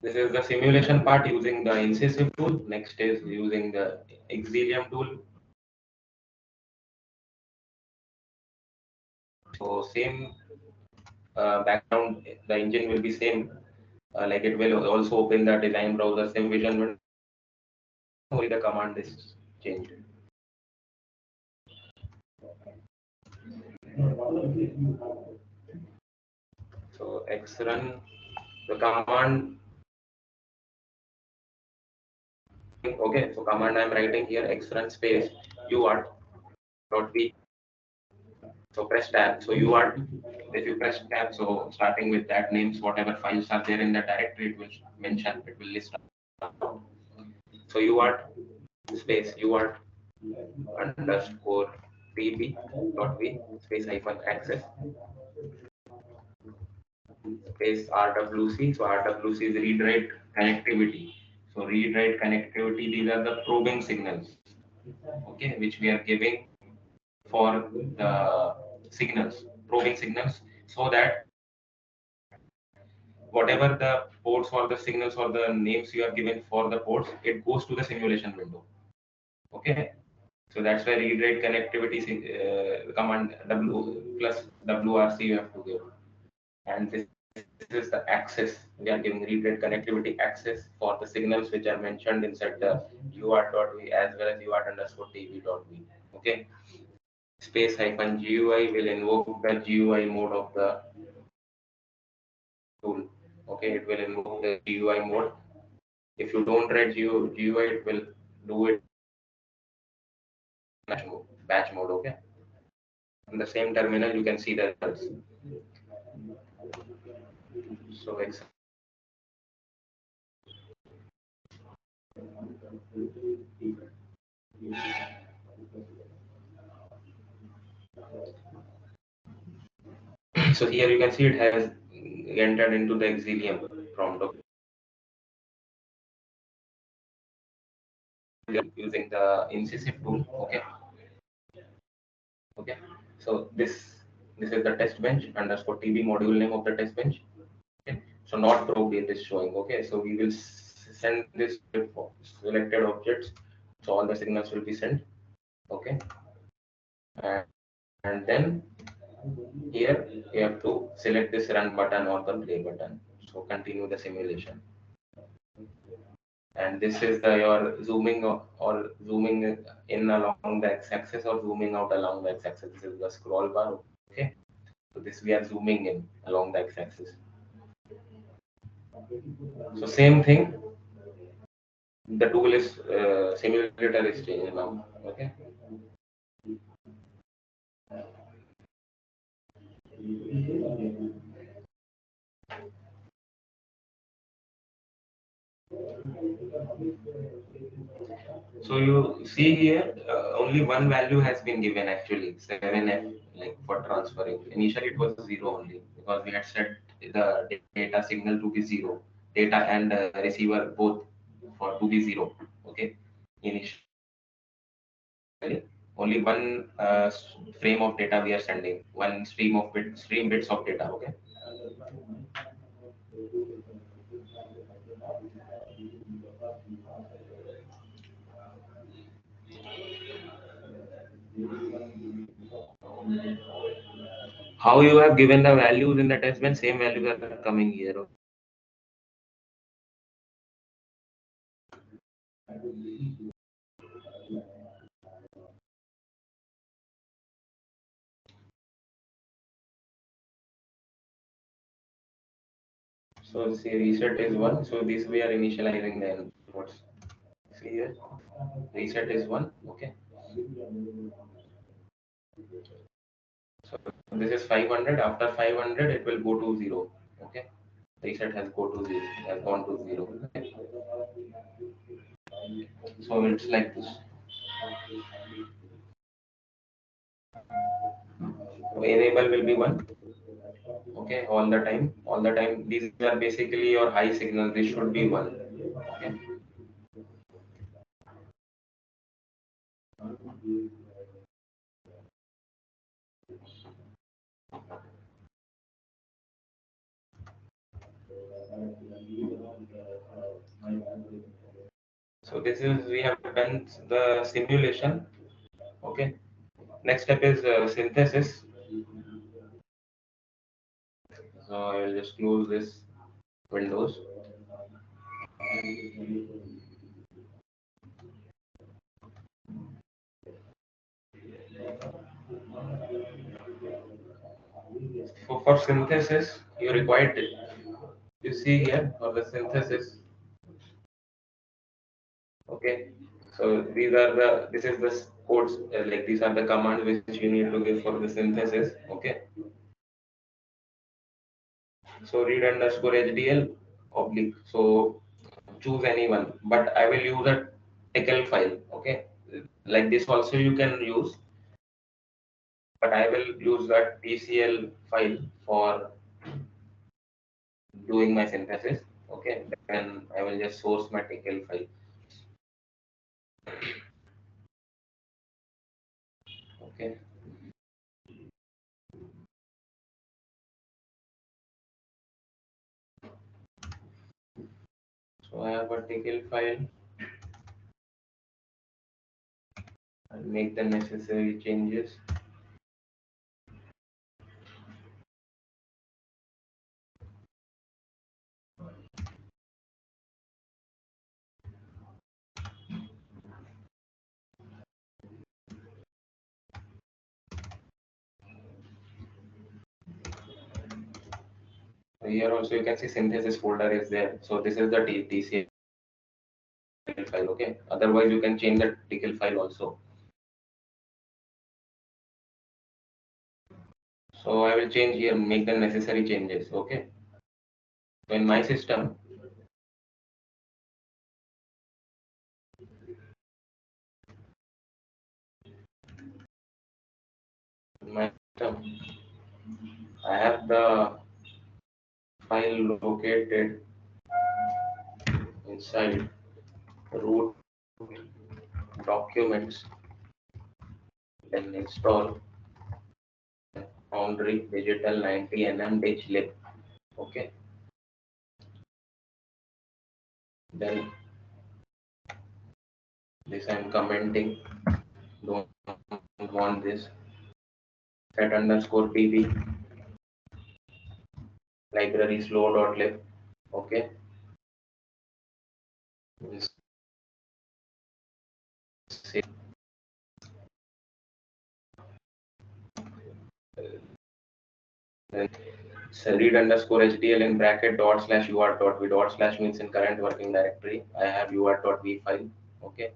this is the simulation part using the incisive tool. Next is using the Xilium tool. So same background, the engine will be same. Like it will also open the design browser, same vision window. Only the command is changed. So xrun, the command. Okay, so command I'm writing here xrun space uart.v. So press tab. So uart, if you press tab, so starting with that names, whatever files are there in the directory, it will mention, it will list out. So uart space uart underscore pb.v space hyphen access space rwc. So rwc is read write connectivity. So read write connectivity, these are the probing signals, okay, which we are giving for the signals, probing signals, so that whatever the ports or the signals or the names you are given for the ports, it goes to the simulation window. Okay, so that's why read write connectivity command w plus wrc you have to give, and this is the access. We are giving read write connectivity access for the signals which are mentioned inside the uart.v as well as uart underscore tv.v. Okay, space hyphen GUI will invoke the GUI mode of the tool. Okay, it will invoke the GUI mode. If you don't write GUI, it will do it batch mode. Okay, in the same terminal you can see the results. So so here you can see it has entered into the Xilium prompt. Using the incisive tool. Okay. Okay. So this is the test bench underscore TB module name of the test bench. Okay. So not probed it is showing. Okay. So we will send this for selected objects. So all the signals will be sent. Okay. And then here you have to select this run button or the play button. So continue the simulation. And this is the your zooming or zooming in along the x-axis or zooming out along the x-axis. This is the scroll bar. Okay, so this we are zooming in along the x-axis. So same thing, the tool is simulator is changed now. Okay, so you see here only one value has been given, actually 7F, like for transferring. Initially it was 0 only because we had set the data signal to be 0, data and receiver both for to be 0. Okay, initially only one frame of data we are sending, one stream bits of data. Okay, how you have given the values in the test bench, same values are coming here. So see, reset is 1. So this we are initializing the inputs. See here, reset is 1. Okay. So this is 500. After 500, it will go to 0. Okay. Reset has has gone to 0. Okay. So it's like this. So enable will be 1. Okay, all the time. All the time. These are basically your high signals. This should be 1. Okay. So this is, we have done the simulation. Okay. Next step is synthesis. So I will just close this windows. For synthesis, you required it. You see here for the synthesis. Okay. So these are this is the codes, like these are the commands which you need to give for the synthesis. Okay. So read underscore HDL oblique. So choose anyone, but I will use a tickle file. Okay. Like this also you can use, but I will use that TCL file for doing my synthesis. Okay. Then I will just source my tickle file. Okay. So I have a tickle file. I'll make the necessary changes. Here also you can see synthesis folder is there. So this is the TCL file. Okay. Otherwise you can change the tickle file also. So I will change here, make the necessary changes. Okay. So in my system, I have the file located inside root documents, then install Foundry Digital 90 nm lib. Okay. Then this I'm commenting. Don't want this. Set underscore pb library slow.lib. Okay. Then read underscore HDL in bracket dot slash ur dot v. Dot slash means in current working directory. I have ur dot v file. Okay.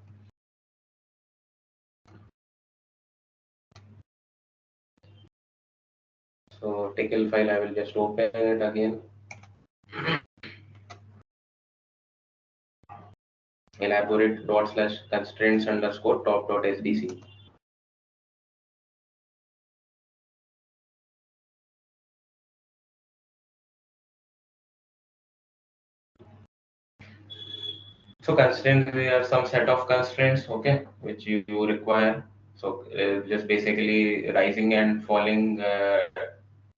So tickle file, I will just open it again. Elaborate dot slash constraints underscore top dot sdc. So constraints, there are some set of constraints, okay, which you require. So just basically rising and falling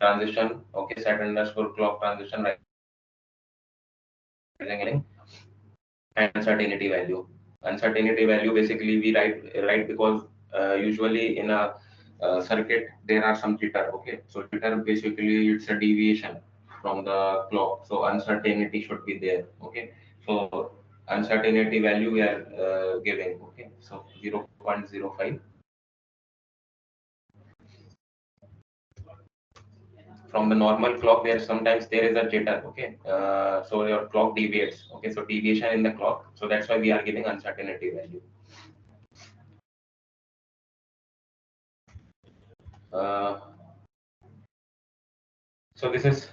transition, okay, set underscore clock transition, rising and uncertainty value. Uncertainty value basically we write because usually in a circuit, there are some jitter. Okay, so jitter basically it's a deviation from the clock, so uncertainty should be there. Okay, so uncertainty value we are giving. Okay, so 0.05 from the normal clock. There sometimes there is a jitter. Okay, so your clock deviates. Okay, so deviation in the clock, so that's why we are giving uncertainty value. So this is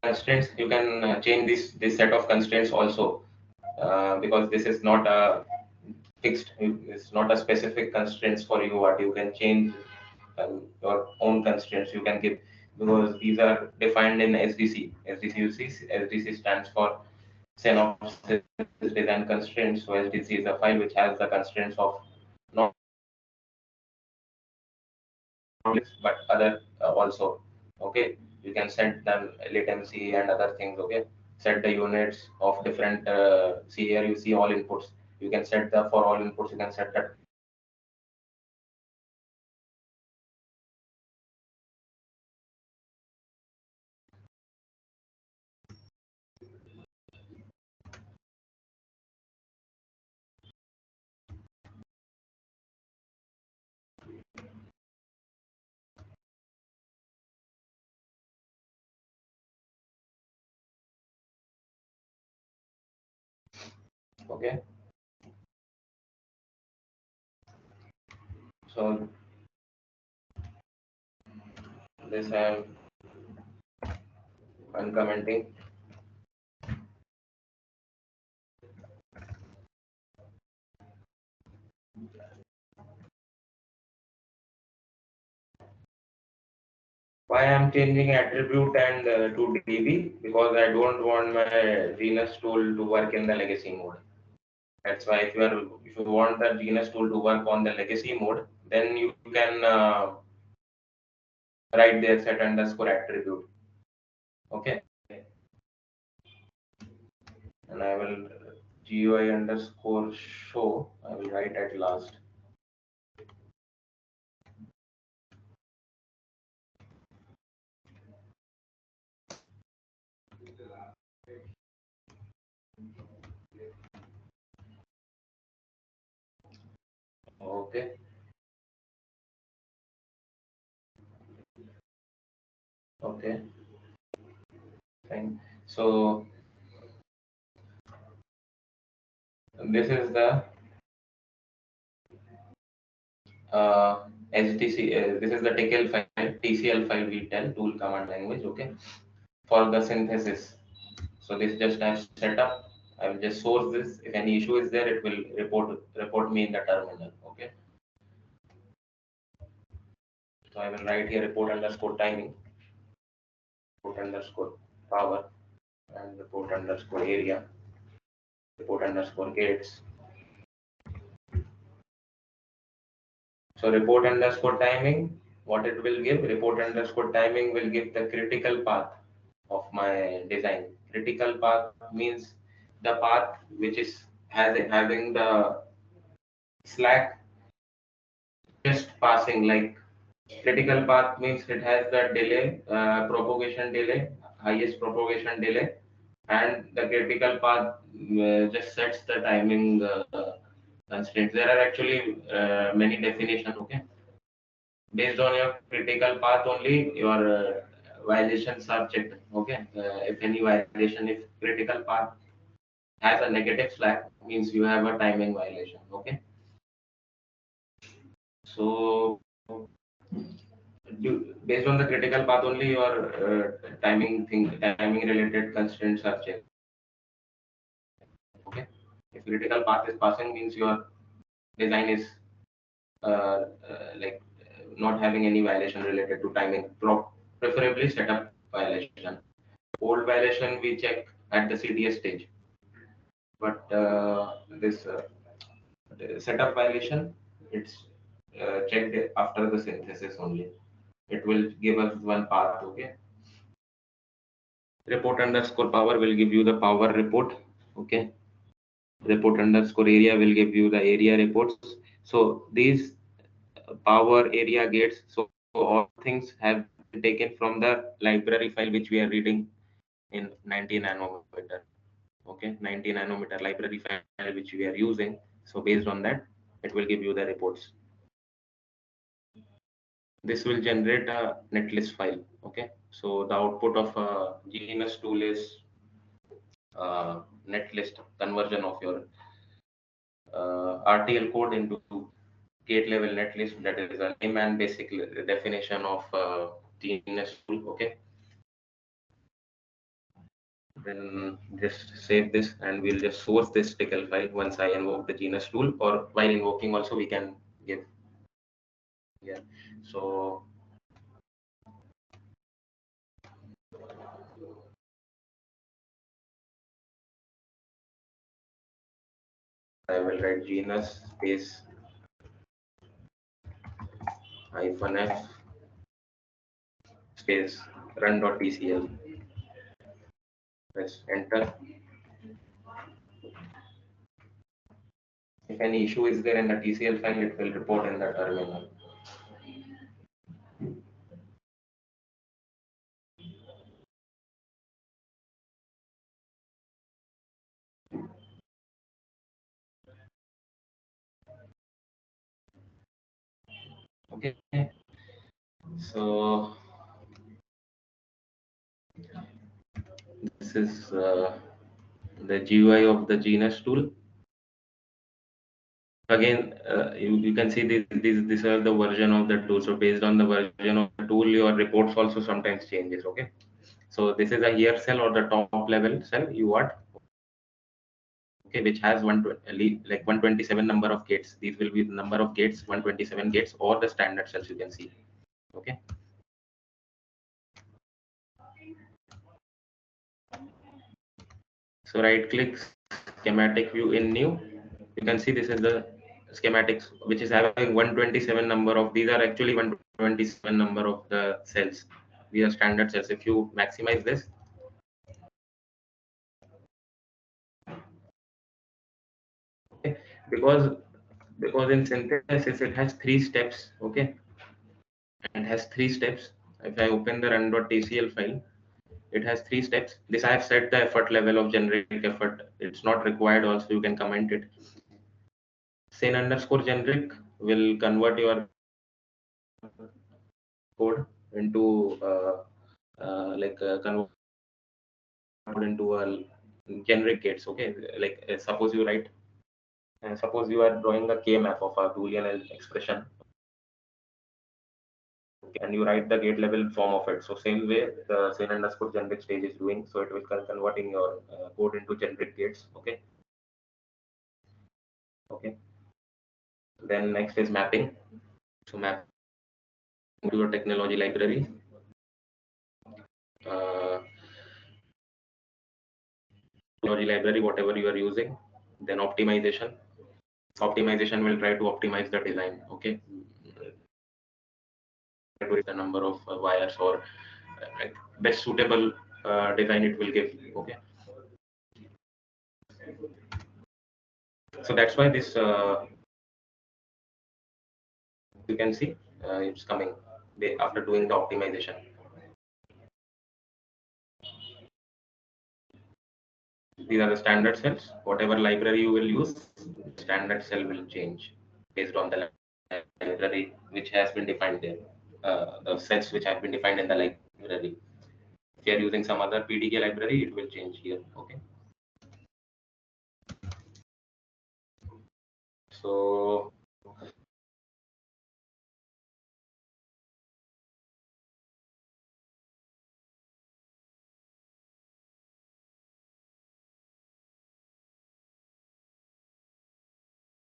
constraints. You can change this set of constraints also, because this is not a fixed. It's not a specific constraints for you. What you can change your own constraints you can give, because these are defined in SDC. SDC stands for synopsis design constraints. So SDC is a file which has the constraints of not but other also. Okay, you can set them latency and other things. Okay, set the units of different see here you see all inputs. You can set the for all inputs you can set that. Okay, so this I'm commenting. Why I'm changing attribute and to DB? Because I don't want my genus tool to work in the legacy mode. That's why if you want the genus tool to work on the legacy mode, then you can write there set underscore attribute. Okay, and I will GUI underscore show. I will write at last. Okay. Okay. Fine. So this is the HTC. This is the TCL file we tell tool command language. Okay, for the synthesis. So this just as setup. I will just source this. If any issue is there, it will report me in the terminal. Okay. So I will write here report underscore timing, report underscore power, and report underscore area, report underscore gates. So report underscore timing, what it will give? Report underscore timing will give the critical path of my design. Critical path means the path which is having the slack just passing. Like critical path means it has the delay, propagation delay, highest propagation delay, and the critical path just sets the timing constraints. There are actually many definitions. Okay, based on your critical path only your violations are checked. Okay, if any violation, if critical path has a negative slack, means you have a timing violation. Okay, so based on the critical path only your timing related constraints are checked. Okay, if critical path is passing, means your design is like not having any violation related to timing, preferably setup violation. Old violation we check at the CDS stage, but this setup violation, it's checked after the synthesis only. It will give us one path. Okay, report underscore power will give you the power report. Okay, report underscore area will give you the area reports. So these power, area, gates. So all things have been taken from the library file which we are reading in 90 nanometer. Okay, 90 nanometer library file which we are using. So based on that, it will give you the reports. This will generate a netlist file. Okay, so the output of GDS tool is netlist conversion of your RTL code into gate level netlist. That is a layman basic definition of GDS tool. Okay, then just save this and we'll just source this tickle file once I invoke the GNS tool, or while invoking also we can give. Yeah, so I will write GNS space -f space run.tcl. Press enter. If any issue is there in the TCL file, it will report in the terminal. Okay, so this is the GUI of the GNS tool. Again, you can see these are the version of the tool. So based on the version of the tool, your reports also sometimes changes. Okay, so this is a here cell or the top level cell you want. Okay, which has 127 number of gates. These will be the number of gates, 127 gates, or the standard cells you can see. Okay. So right click schematic view in new. You can see this is the schematics which is having 127 number of, these are actually 127 number of the cells. These are standard cells. If you maximize this, okay, because in synthesis it has 3 steps. Okay, and it has 3 steps. If I open the run.tcl file, it has 3 steps. This I have set the effort level of generic effort. It's not required, also you can comment it. Sin_generic will convert your code into convert into a generic gates. Okay, like suppose you write, suppose you are drawing a K map of a Boolean expression, okay, and you write the gate level form of it. So same way the sin_generic stage is doing. So it will converting your code into generic gates. Okay. Okay. Then next is mapping. So map to your technology library. Technology library, whatever you are using. Then optimization. Optimization will try to optimize the design. Okay. The number of wires or best suitable design it will give. Okay. So that's why this you can see it's coming after doing the optimization. These are the standard cells. Whatever library you will use, standard cell will change based on the library which has been defined there. The cells which have been defined in the library. If you are using some other PDK library, it will change here. Okay. So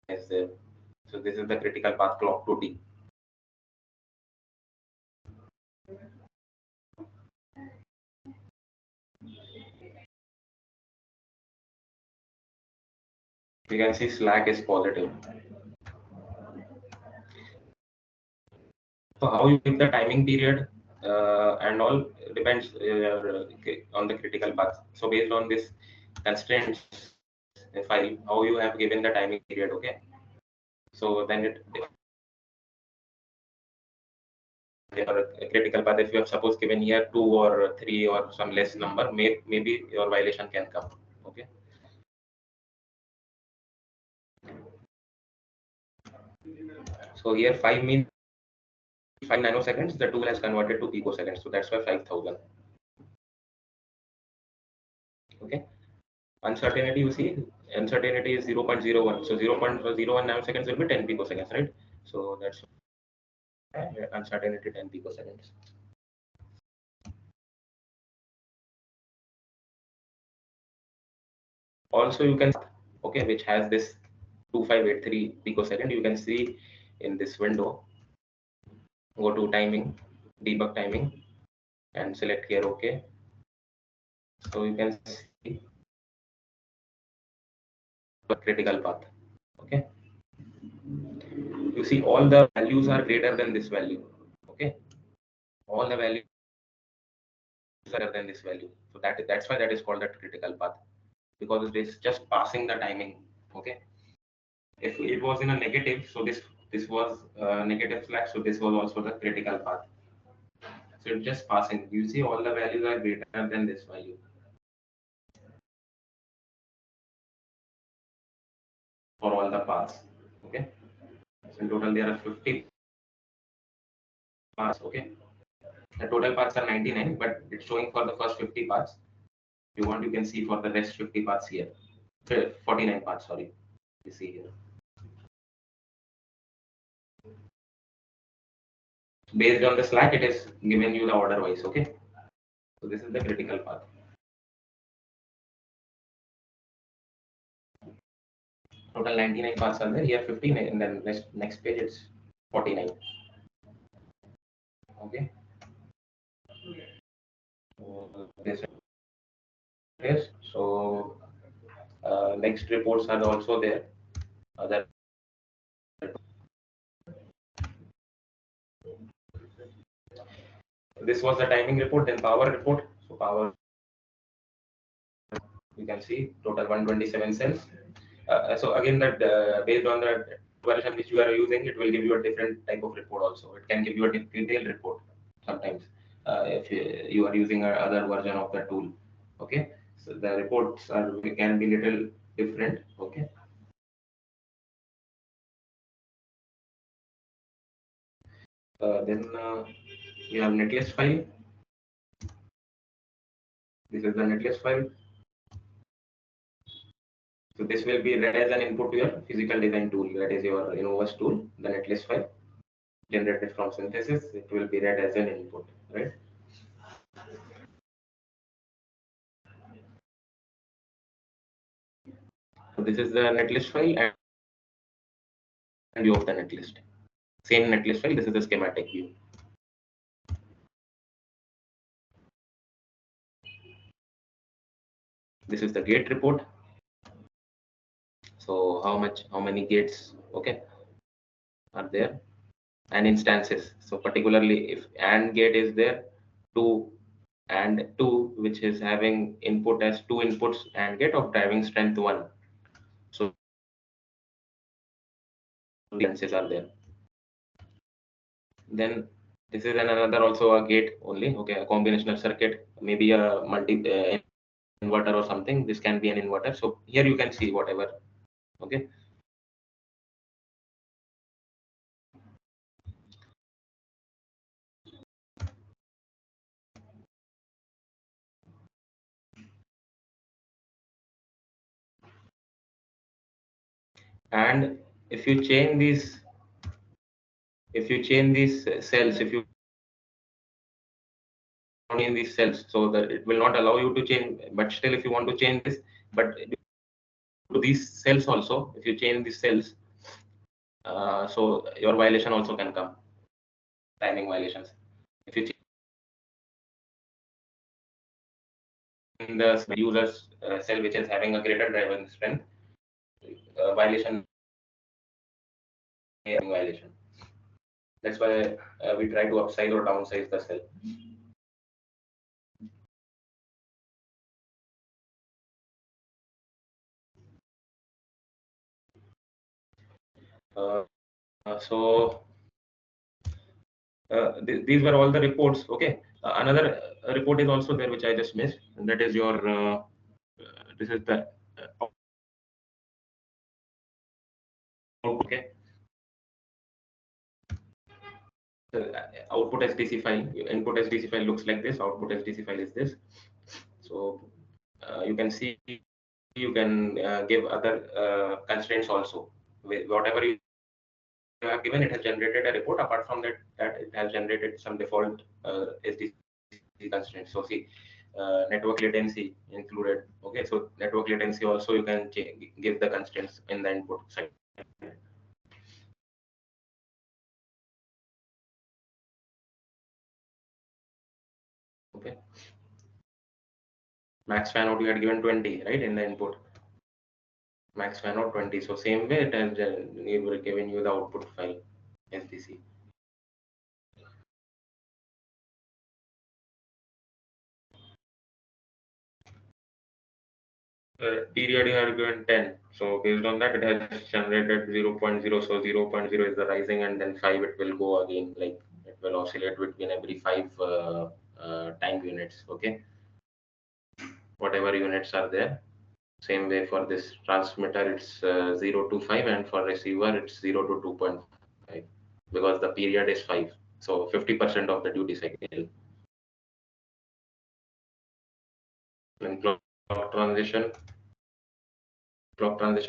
is there. So this is the critical path clock to T. You can see slack is positive. So how you pick the timing period and all depends on the critical path. So based on this constraints file, how you have given the timing period. Okay. So then it your critical path. If you have suppose given here 2 or 3 or some less number, maybe your violation can come. Okay. So here 5 means 5 nanoseconds. The tool has converted to picoseconds, so that's why 5000. Okay. Uncertainty, you see, uncertainty is 0.01. So 0.01 nanoseconds will be 10 picoseconds, right? So that's uncertainty 10 picoseconds. Also, you can, okay, which has this 2583 picosecond. You can see in this window. Go to timing, debug timing, and select here OK. So you can see the critical path. Okay. You see all the values are greater than this value. Okay. All the values are greater than this value. So that's why that is called that critical path, because it is just passing the timing. Okay. If it was in a negative, so this was negative flag, so this was also the critical path. So it's just passing. You see all the values are greater than this value. For all the paths. Okay. So in total there are 50 paths. Okay. The total paths are 99, but it's showing for the first 50 paths. If you want, you can see for the rest 50 paths here. 49 paths, sorry. You see here. Based on the slack, it is given you the order wise. Okay. So this is the critical path. Total 99 paths are there. Here 59, and then next page it's 49. Okay. So this is so next reports are also there. Other this was the timing report, then power report. So power, you can see total 127 cells. So again, that based on the version which you are using, it will give you a different type of report also. It can give you a detailed report sometimes if you are using another version of the tool. Okay, so the reports can be little different. Okay. Then you have netlist file. This is the netlist file. So this will be read as an input to your physical design tool. That is your Innovus tool, the netlist file generated from synthesis. It will be read as an input, right? So this is the netlist file and view of the netlist. Same netlist file. This is the schematic view. This is the gate report. So how many gates, okay, are there, and instances. So particularly if AND gate is there, 2 and 2, which is having input as 2 inputs, AND gate of driving strength 1. So instances are there. Then this is another also a gate only, okay, a combinational circuit, maybe a multi inverter or something. This can be an inverter. So here you can see whatever, okay. And if you change these cells, if you in these cells, so that it will not allow you to change, but still if you want to change this, but to these cells also, if you change these cells, so your violation also can come, timing violations. If you change the user's cell which is having a greater driving strength, violation. That's why we try to upsize or downsize the cell. So these were all the reports. Okay. Another report is also there which I just missed, and that is your this is the okay. Output SDC file, input SDC file looks like this, output SDC file is this. So you can see, you can give other constraints also. Whatever you have given, it has generated a report. Apart from that, it has generated some default SDC constraints. So see, network latency included. Okay, so network latency also you can give the constraints in the input side. Okay. Max fan out you had given 20, right, in the input. Max fan out 20. So same way it has given you the output file SDC. Period you have given 10. So based on that, it has generated 0.0. So 0.0 is the rising, and then 5 it will go again. Like it will oscillate between every 5 time units. Okay. Whatever units are there. Same way for this transmitter, it's 0 to 5, and for receiver, it's 0 to 2.5 because the period is 5. So 50% of the duty cycle. And clock transition,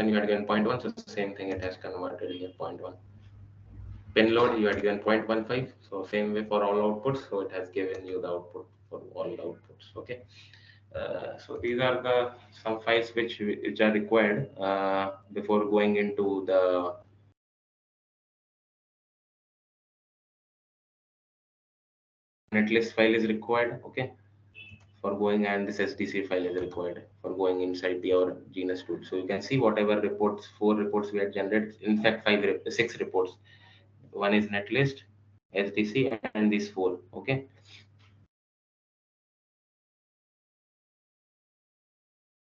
you had given 0.1, so same thing, it has converted here 0.1. Pin load, you had given 0.15, so same way for all outputs, so it has given you the output for all the outputs. Okay. So these are the some files which are required before going into the netlist file is required. Okay, for going, and this SDC file is required for going inside the our GDS tool. So you can see whatever reports, 4 reports we had generated. In fact, 6 reports. One is netlist, SDC, and these 4. Okay.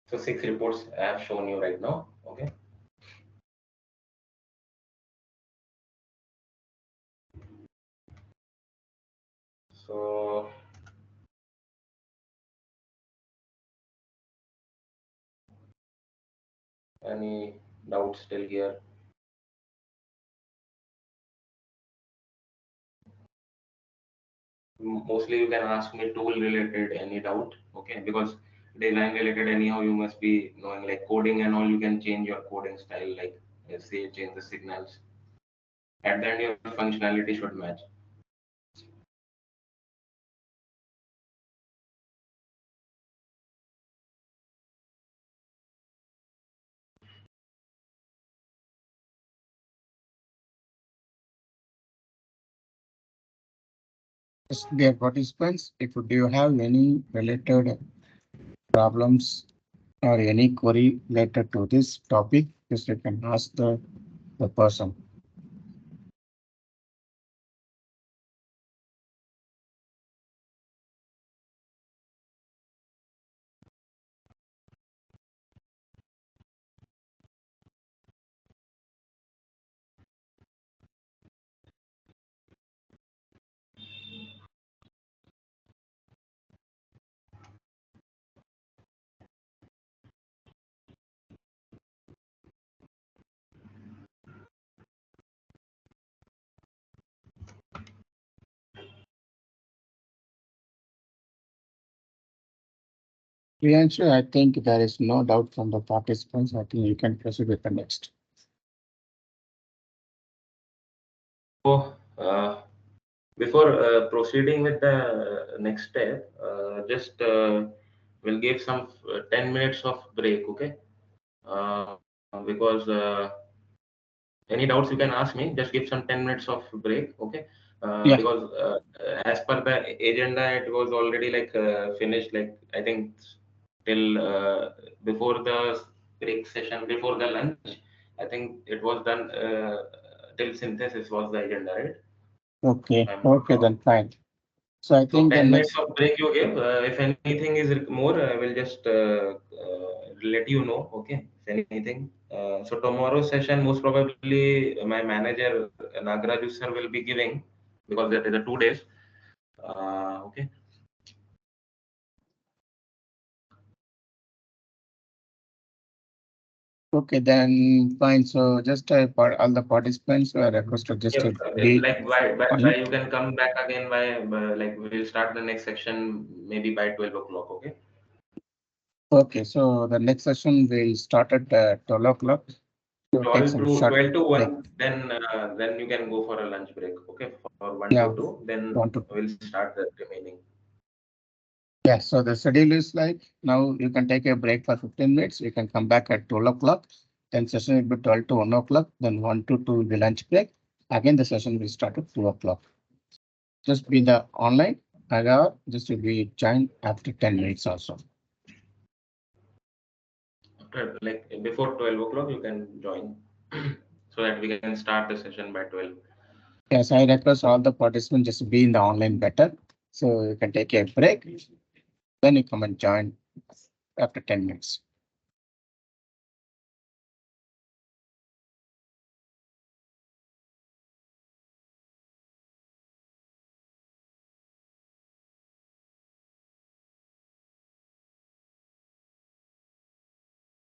So 6 reports I have shown you right now. Okay. So any doubts still here? Mostly you can ask me tool related any doubt. Okay, because design related anyhow you must be knowing, like coding and all. You can change your coding style, like say change the signals. At the end your functionality should match. Dear participants, if do you have any related problems or any query related to this topic, just you can ask the person. Priyanshu, I think there is no doubt from the participants. I think you can proceed with the next. So before proceeding with the next step, just we'll give some 10 minutes of break. Okay, because any doubts you can ask me. Just give some 10 minutes of break. Okay. Yeah. Because as per the agenda, it was already like finished, like I think till before the break session, before the lunch, I think it was done till synthesis was the agenda, right? Okay, okay, then fine. So I think 10 the minutes next. of break you give. If anything is more, I will just let you know. Okay, if anything. So tomorrow's session, most probably my manager Nagaraju sir will be giving. because there is a 2 days. Okay. Okay, then fine. So just all the participants were requested just to be Like by on. you can come back again by like we'll start the next section maybe by 12 o'clock. Okay. Okay, so the next session will start at 12 o'clock. So take 12 some to short 12 to 1, break. then you can go for a lunch break. Okay, for 1 Yeah, to 2, then 1 to 2. we'll start the remaining. Yeah, so the schedule is like now you can take a break for 15 minutes. You can come back at 12 o'clock. Then session will be 12 to 1 o'clock. Then 1 to 2 will be lunch break. Again, the session will start at 2 o'clock. Just be the online or just to be joined after 10 minutes also. After like before 12 o'clock, you can join so that we can start the session by 12. Yes, I request all the participants just be in the online better. So you can take a break. Then you come and join after 10 minutes.